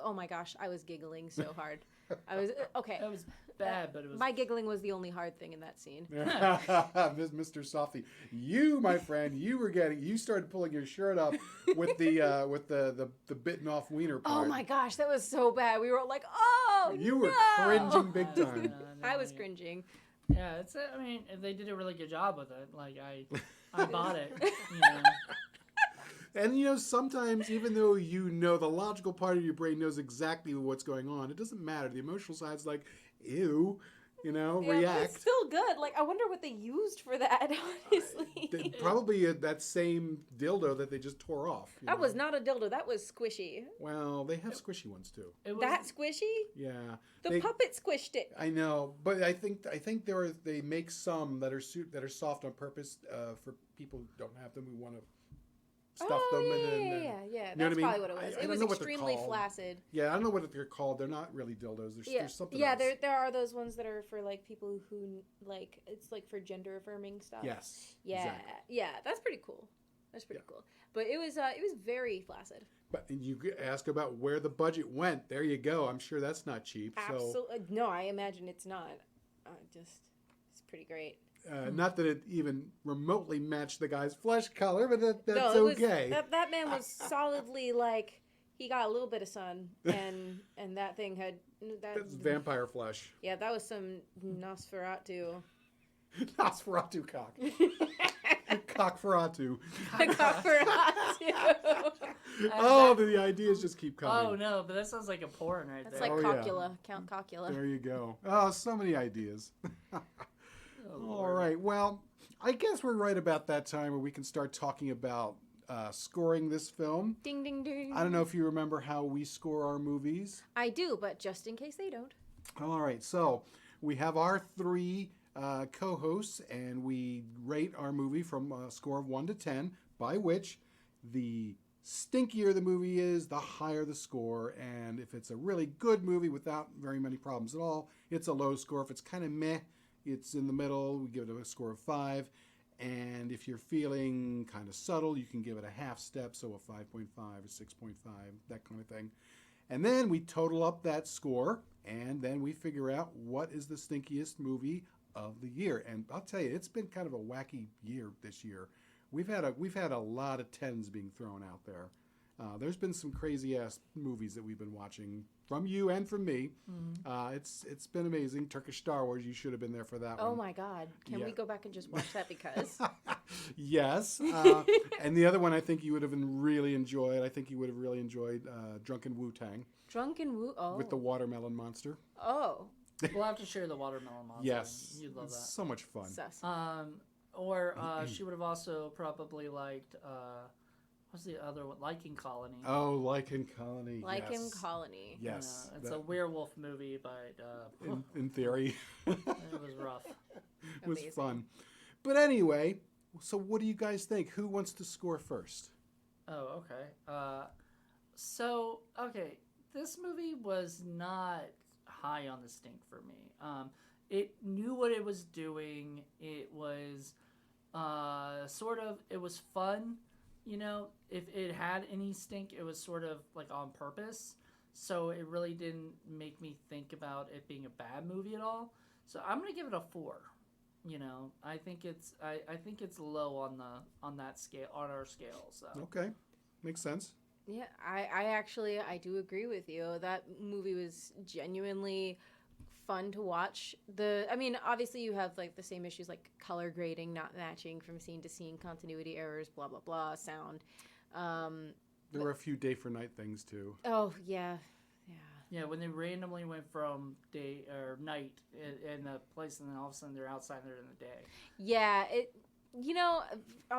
Oh my gosh, I was giggling so hard. I was, okay. It was bad, but it was... My giggling was the only hard thing in that scene. Mr. Softy, you, my friend, you started pulling your shirt up with the bitten off wiener part. Oh my gosh, that was so bad. We were all like, oh, You were no! cringing big time. I was cringing. Yeah, I mean, they did a really good job with it. Like, I bought it. And sometimes even though the logical part of your brain knows exactly what's going on, it doesn't matter. The emotional side's like, ew, Yeah, but react. it's still good. Like, I wonder what they used for that, honestly. Probably that same dildo that they just tore off. That was not a dildo. That was squishy. Well, they have squishy ones too. It was, That squishy? Yeah. The puppet squished it. I know, but I think they make some that are soft on purpose for people who don't have them, who want to stuff them. Yeah. You know That's what I mean? probably what it was. I It don't was know what they're extremely called. flaccid. Yeah, I don't know what they're called. They're not really dildos. There's something Yeah, else. there are those ones that are for like people who like it's like for gender affirming stuff. Yes. Yeah. Exactly. Yeah, that's pretty cool. That's pretty cool. But it was very flaccid. But you ask about where the budget went. There you go. I'm sure that's not cheap. Absolutely. No, I imagine it's not. It's pretty great. Not that it even remotely matched the guy's flesh color, but that's No, it was, okay. that man was solidly like he got a little bit of sun, and that thing had That's vampire flesh. Yeah, that was some Nosferatu. Nosferatu cock. Cockferatu. Nosferatu. Oh, the ideas just keep coming. Oh no, but that sounds like a porn right That's there. like Oh, yeah. Cocula, Count Cocula. There you go. Oh, so many ideas. Oh, All Lord. right. Well, I guess we're right about that time where we can start talking about scoring this film. Ding ding ding. I don't know if you remember how we score our movies. I do, but just in case they don't. All right. So we have our three co-hosts, and we rate our movie from a score of 1 to 10, by which the stinkier the movie is, the higher the score. And if it's a really good movie without very many problems at all, it's a low score. If it's kind of meh, it's in the middle. We give it a score of 5. And if you're feeling kind of subtle, you can give it a half step, so a 5.5, a 6.5, that kind of thing. And then we total up that score, and then we figure out what is the stinkiest movie of the year. And I'll tell you, it's been kind of a wacky year this year. We've had a lot of 10s being thrown out there. There's been some crazy ass movies that we've been watching from you and from me. Mm-hmm. It's been amazing. Turkish Star Wars, you should have been there for that one. Oh my God! Can we go back and just watch that because? Yes. And the other one I think you would have really enjoyed. I think you would have really enjoyed Drunken Wu-Tang Drunken Wu. Oh. with the watermelon monster. Oh. We'll have to share the watermelon monster. Yes. You'd love It's that. so much fun. Sus. Or she would have also probably liked what's the other one? Lichen Colony. Oh, Lichen Colony. Like in yes. Colony. Yes. It's a werewolf movie, but in theory. it was rough. It was Amazing. fun. But anyway, so what do you guys think? Who wants to score first? Oh, okay. Okay, this movie was not high on the stink for me. It knew what it was doing. It was it was fun. If it had any stink, it was sort of like on purpose. So it really didn't make me think about it being a bad movie at all. So I'm gonna give it a 4. I think it's low on that scale, on our scale. So Okay. Makes sense. Yeah, I do agree with you. That movie was genuinely fun to watch. Obviously you have like the same issues like color grading not matching from scene to scene, continuity errors, blah blah blah, sound. There were a few day for night things too. Oh yeah, Yeah, when they randomly went from day or night in the place, and then all of a sudden they're outside, and they're in the day. Yeah,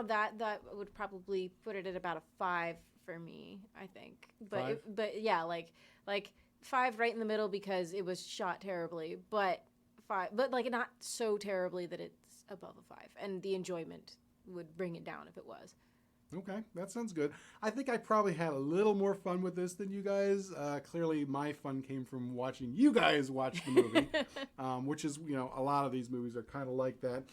that would probably put it at about a 5 for me, I think. But 5? but yeah, like 5 right in the middle because it was shot terribly, but 5, but like not so terribly that it's above a 5, and the enjoyment would bring it down if it was. Okay, that sounds good. I think I probably had a little more fun with this than you guys. Clearly, my fun came from watching you guys watch the movie, which is, a lot of these movies are kind of like that.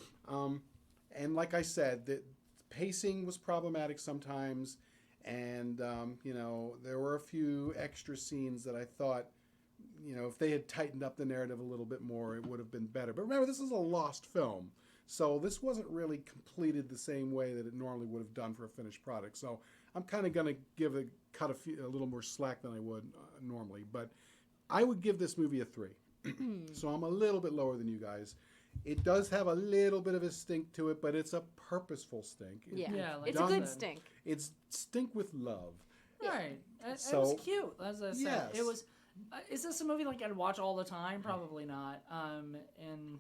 And like I said, the pacing was problematic sometimes, and, there were a few extra scenes that I thought, if they had tightened up the narrative a little bit more, it would have been better. But remember, this is a lost film. So this wasn't really completed the same way that it normally would have done for a finished product. So I'm kind of going to give it a little more slack than I would normally. But I would give this movie a 3. So I'm a little bit lower than you guys. It does have a little bit of a stink to it, but it's a purposeful stink. Yeah, like it's a good stink. It's stink with love. Right. It So- was cute, as I said. Yes. It was. Is this a movie like I'd watch all the time? Probably not. And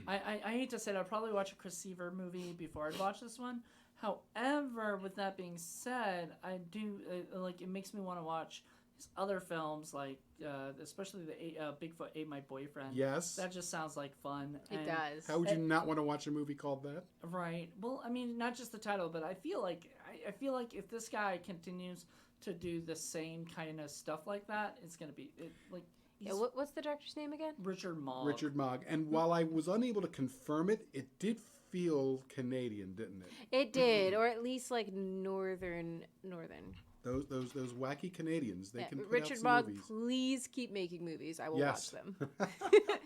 I hate to say it, I'd probably watch a Chris Seaver movie before I'd watch this one. However, with that being said, I do it makes me want to watch his other films, like especially the Bigfoot Ate My Boyfriend. Yes. That just sounds like fun. It does. How would you not want to watch a movie called that? Right. Well, I mean, not just the title, but I feel like if this guy continues to do the same kind of stuff like that, it's gonna be Yeah, what's the director's name again? Richard Mogg. Richard Mogg. And while I was unable to confirm it, it did feel Canadian, didn't it? It did, or at least like northern. Those wacky Canadians. They can put Richard out some Mogg, movies. please keep making movies. I will Yes. watch them.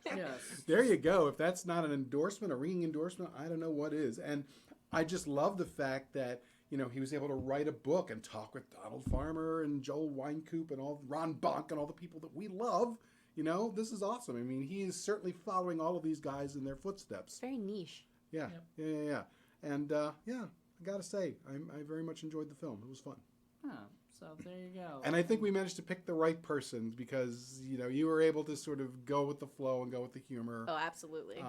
Yes. There you go. If that's not an endorsement, a ringing endorsement, I don't know what is. And I just love the fact that he was able to write a book and talk with Donald Farmer and Joel Wynkoop and Ron Bonk and all the people that we love. This is awesome. I mean, he is certainly following all of these guys in their footsteps. It's very niche. Yeah, yeah. And I gotta say, I very much enjoyed the film. It was fun. Oh, so there you go. And I think we managed to pick the right person because you were able to sort of go with the flow and go with the humor. Oh, absolutely.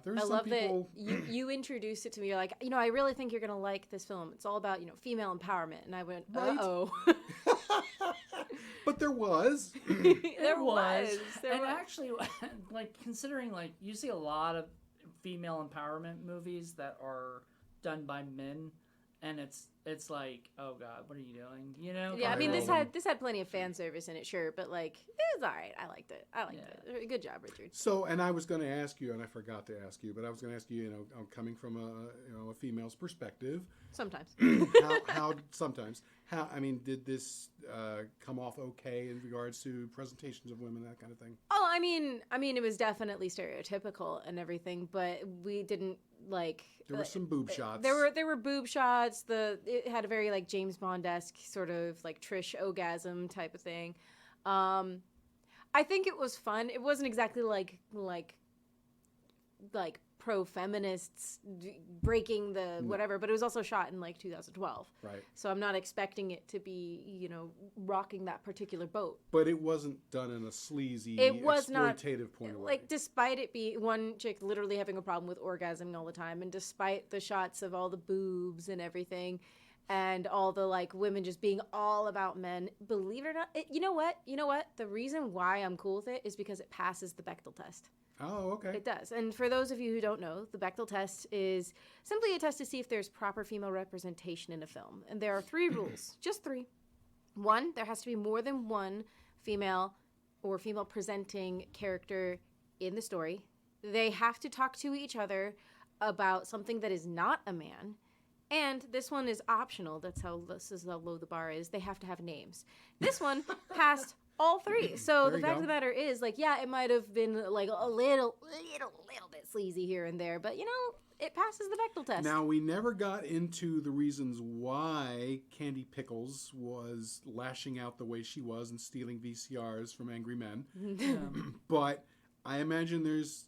There's I some love people. that you introduced it to me. You're like, I really think you're gonna like this film. It's all about female empowerment, and I went, Right. oh. But there was. There was. Actually, considering you see a lot of female empowerment movies that are done by men, and it's like, oh god, what are you doing? Yeah, I mean, Right. this had plenty of fan service in it, sure, but it was all right. I liked it. it. Good job, Richard. So, and I was going to ask you, and I forgot to ask you, but I was going to ask you, coming from a female's perspective, Sometimes. did this come off okay in regards to presentations of women, that kind of thing? Oh, I mean, it was definitely stereotypical and everything, but we didn't There were some boob shots. There were boob shots. It had a very James Bond-esque sort of Trish orgasm type of thing. I think it was fun. It wasn't exactly like pro-feminists breaking the whatever, but it was also shot in 2012. Right. So I'm not expecting it to be rocking that particular boat. But it wasn't done in a sleazy, It was not, exploitative point of way. despite it be one chick literally having a problem with orgasming all the time, and despite the shots of all the boobs and everything, and all the women just being all about men, believe it or not, you know what? The reason why I'm cool with it is because it passes the Bechdel test. Oh, okay. It does. And for those of you who don't know, the Bechdel test is simply a test to see if there's proper female representation in a film. And there are 3 rules, just 3. 1, there has to be more than one female or female presenting character in the story. They have to talk to each other about something that is not a man. And this one is optional. This is how low the bar is. They have to have names. This one passed all 3. So There the you fact go. of the matter is, it might have been a little bit sleazy here and there, but it passes the Bechdel test. Now, we never got into the reasons why Candy Pickles was lashing out the way she was and stealing VCRs from angry men. But I imagine there's,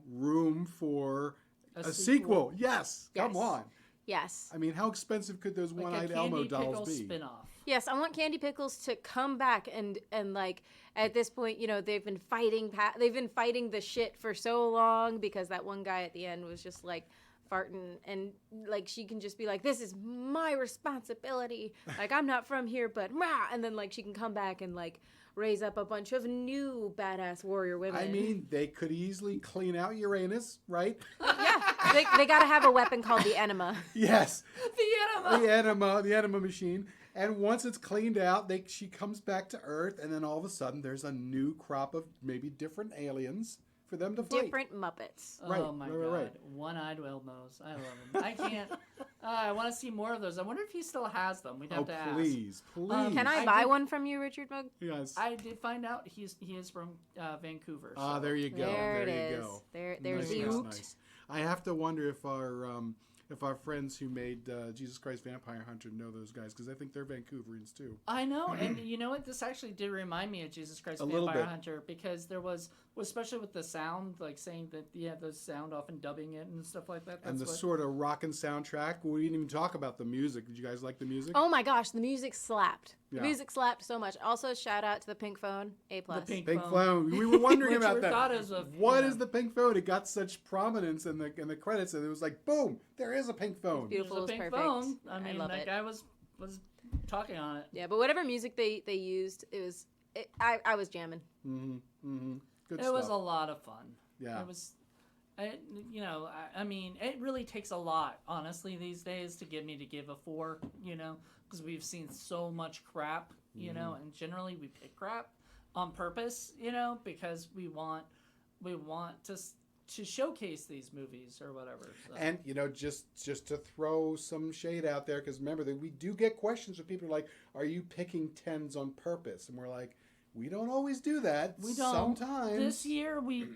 room for a sequel. Yes. Come Yes. on. Yes. I mean, how expensive could those Like one-eyed a Elmo Candy Pickle dolls be? spin-off. Yes, I want Candy Pickles to come back and like at this point, they've been fighting the shit for so long because that one guy at the end was just like farting, and like she can just be like, this is my responsibility, like I'm not from here, but rah! And then like she can come back and like raise up a bunch of new badass warrior women. I mean, they could easily clean out Uranus, right? yeah, they gotta have a weapon called the enema. Yes, The enema. the enema machine. And once it's cleaned out, she comes back to Earth, and then all of a sudden, there's a new crop of maybe different aliens for them to fight. Different Muppets. Oh Right, my right, god. right. One-eyed Elmos. I love them. I can't. I want to see more of those. I wonder if he still has them. We'd have Oh, to ask. please, please. Can I I buy did- one from you, Richard Mugg? Yes. I did find out he is from Vancouver. Ah, so- there you go. There it you is. go. There's Nice, the nice, hoot. nice. I have to wonder if our friends who made Jesus Christ Vampire Hunter know those guys, because I think they're Vancouverans too. I know, and you know what? This actually did remind me of Jesus Christ A little Vampire bit. Hunter, because there was, especially with the sound, like saying that the sound off and dubbing it and stuff like that. And the what, sort of rockin' soundtrack. We didn't even talk about the music. Did you guys like the music? Oh my gosh, the music slapped. The Yeah. music slapped so much. Also, shout out to the pink phone, A+. the pink Pink phone. phone. We were wondering Which about we that. thought is a- What yeah. is the pink phone? It got such prominence in the credits, and it was like, boom, there is a pink phone. Beautiful. There's a It's pink perfect. phone. I I mean, love that it. guy was talking on it. Yeah, but whatever music they used, I was jamming. Mm-hmm. Mm-hmm. Good It stuff. was a lot of fun. Yeah. It was, I mean, it really takes a lot, honestly, these days to get me to give a 4, because we've seen so much crap, and generally we pick crap on purpose, because we want to showcase these movies or whatever. So. And just to throw some shade out there, because remember that we do get questions from people like, "Are you picking 10s on purpose?" And we're like, "We don't always do that. We don't. Sometimes This year we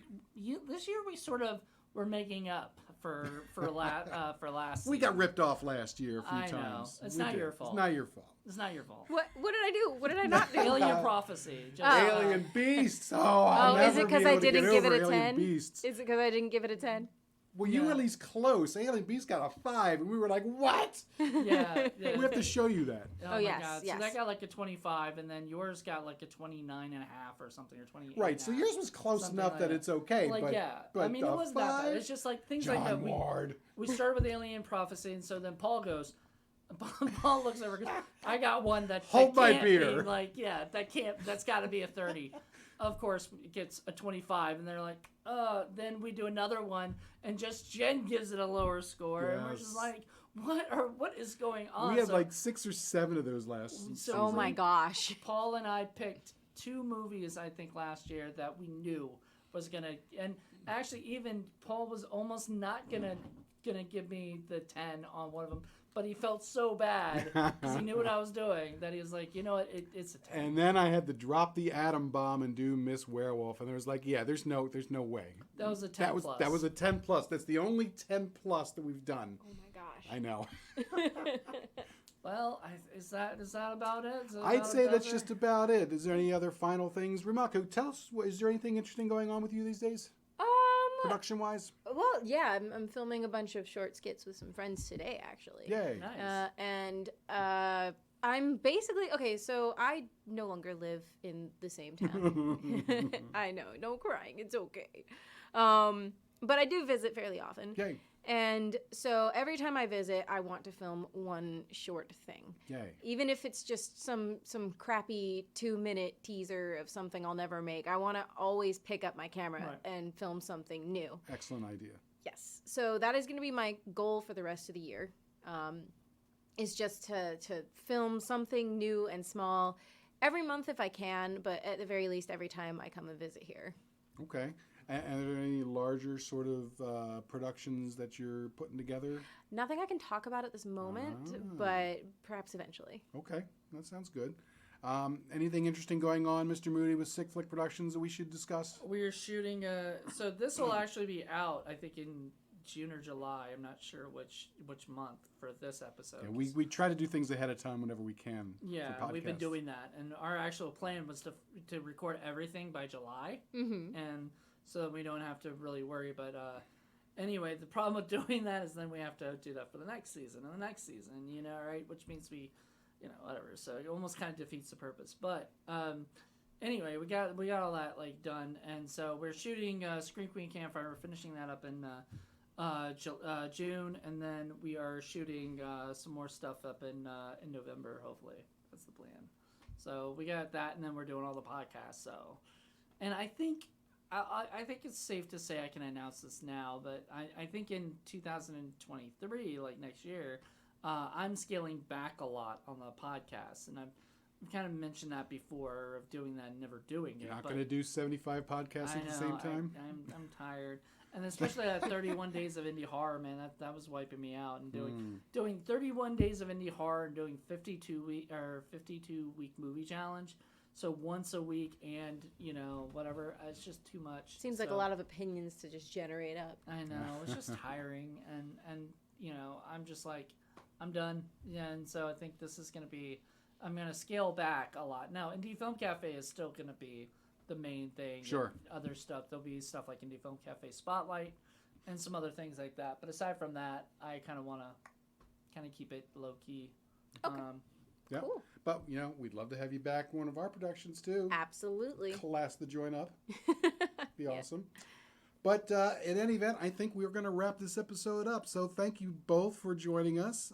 sort of were making up for last. we got ripped off last year a few I know. times. It's We not did. your fault. It's not your fault. It's not your fault. What did I do? What did I not do? Alien Prophecy. Just, Alien Beasts. Oh, I'll is it never because be I able to didn't get give over it a Alien 10? Beasts. Is it because I didn't give it a 10? Well, you were Yeah. at least close. Alien Beasts got a 5, and we were like, "What?" yeah. We have to show you that. Oh, Oh, my yes, God. yes. So that got like a 25, and then yours got like a 29.5 or something, or 28. Right. So yours was close Something enough like that that. it's okay. Like, but, yeah. but I mean, it a wasn't that bad. 5? It's just like things like that. John Ward. We started with Alien Prophecy, and so then Paul goes. Paul looks over and goes, I got one that Hold my can't beer. be like, yeah, that's got to be a 30. Of course, it gets a 25, and they're like, then we do another one, and just Jen gives it a lower score, and we're just Yes. like, what is going on? We had So like 6 or 7 of those last season. Oh my gosh. Paul and I picked 2 movies, I think, last year that we knew was gonna, and actually even Paul was almost not gonna give me the 10 on one of them. But he felt so bad because he knew what I was doing that he was like, you know what, it's a 10. And then I had to drop the atom bomb and do Miss Werewolf, and there was like, yeah, there's no way. That was a 10 plus. That was a 10 plus. That's the only 10 plus that we've done. Oh my gosh. I know. Well, is that about it? Is that I'd about say it, that's Dozer? just about it. Is there any other final things? Rimako, tell us, is there anything interesting going on with you these days, production wise? Well, yeah, I'm filming a bunch of short skits with some friends today, actually. Yay. Nice. I'm basically okay. So I no longer live in the same town. I know, no crying, it's okay. But I do visit fairly often. Yay. And so every time I visit, I want to film one short thing. Yay. Even if it's just some crappy 2-minute teaser of something I'll never make, I want to always pick up my camera Right. and film something new. Excellent idea. Yes. So that is going to be my goal for the rest of the year. Is just to film something new and small every month if I can, but at the very least every time I come and visit here. Okay. And are there any larger sort of productions that you're putting together? Nothing I can talk about at this moment, Ah. but perhaps eventually. Okay. That sounds good. Anything interesting going on, Mr. Moody, with Sick Flick Productions that we should discuss? We're shooting so this will actually be out, I think, in June or July. I'm not sure which month for this episode. Yeah, we try to do things ahead of time whenever we can. Yeah, for we've been podcasts. doing that, and our actual plan was to record everything by July, Mm-hmm. and so that we don't have to really worry. But Anyway, the problem with doing that is then we have to do that for the next season and the next season, right? Which means we, whatever. So it almost kind of defeats the purpose. But anyway, we got all that like done, and so we're shooting Screen Queen Campfire. We're finishing that up in June, and then we are shooting some more stuff up in November. Hopefully, that's the plan. So we got that, and then we're doing all the podcasts. So, and I think it's safe to say I can announce this now, but I think in 2023, like next year, I'm scaling back a lot on the podcast, and I've kind of mentioned that before of doing that and never doing it. You're not going to do 75 podcasts at the same time? I'm tired. And especially that 31 days of indie horror, man, that was wiping me out. And doing 31 days of indie horror and doing 52 week movie challenge. So once a week and, whatever, it's just too much. Seems like a lot of opinions to just generate up. I know. It's just tiring. And I'm just like, I'm done. Yeah, and so I think this is going to be, I'm going to scale back a lot. Now, Indie Film Cafe is still going to be the main thing. Sure. Other stuff. There'll be stuff like Indie Film Cafe Spotlight and some other things like that. But aside from that, I kind of want to keep it low key. Okay. Yeah. Cool. But, we'd love to have you back in one of our productions, too. Absolutely. Class the joint up. Be awesome. But in any event, I think we're going to wrap this episode up. So thank you both for joining us.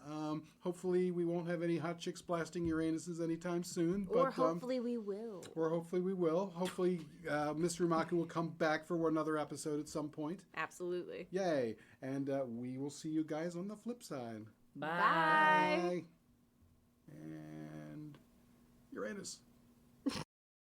Hopefully we won't have any Hot Chicks Blasting Uranuses anytime soon. Or hopefully we will. Hopefully Mr. Umaku will come back for another episode at some point. Absolutely. Yay. And we will see you guys on the flip side. Bye. Bye. And Uranus.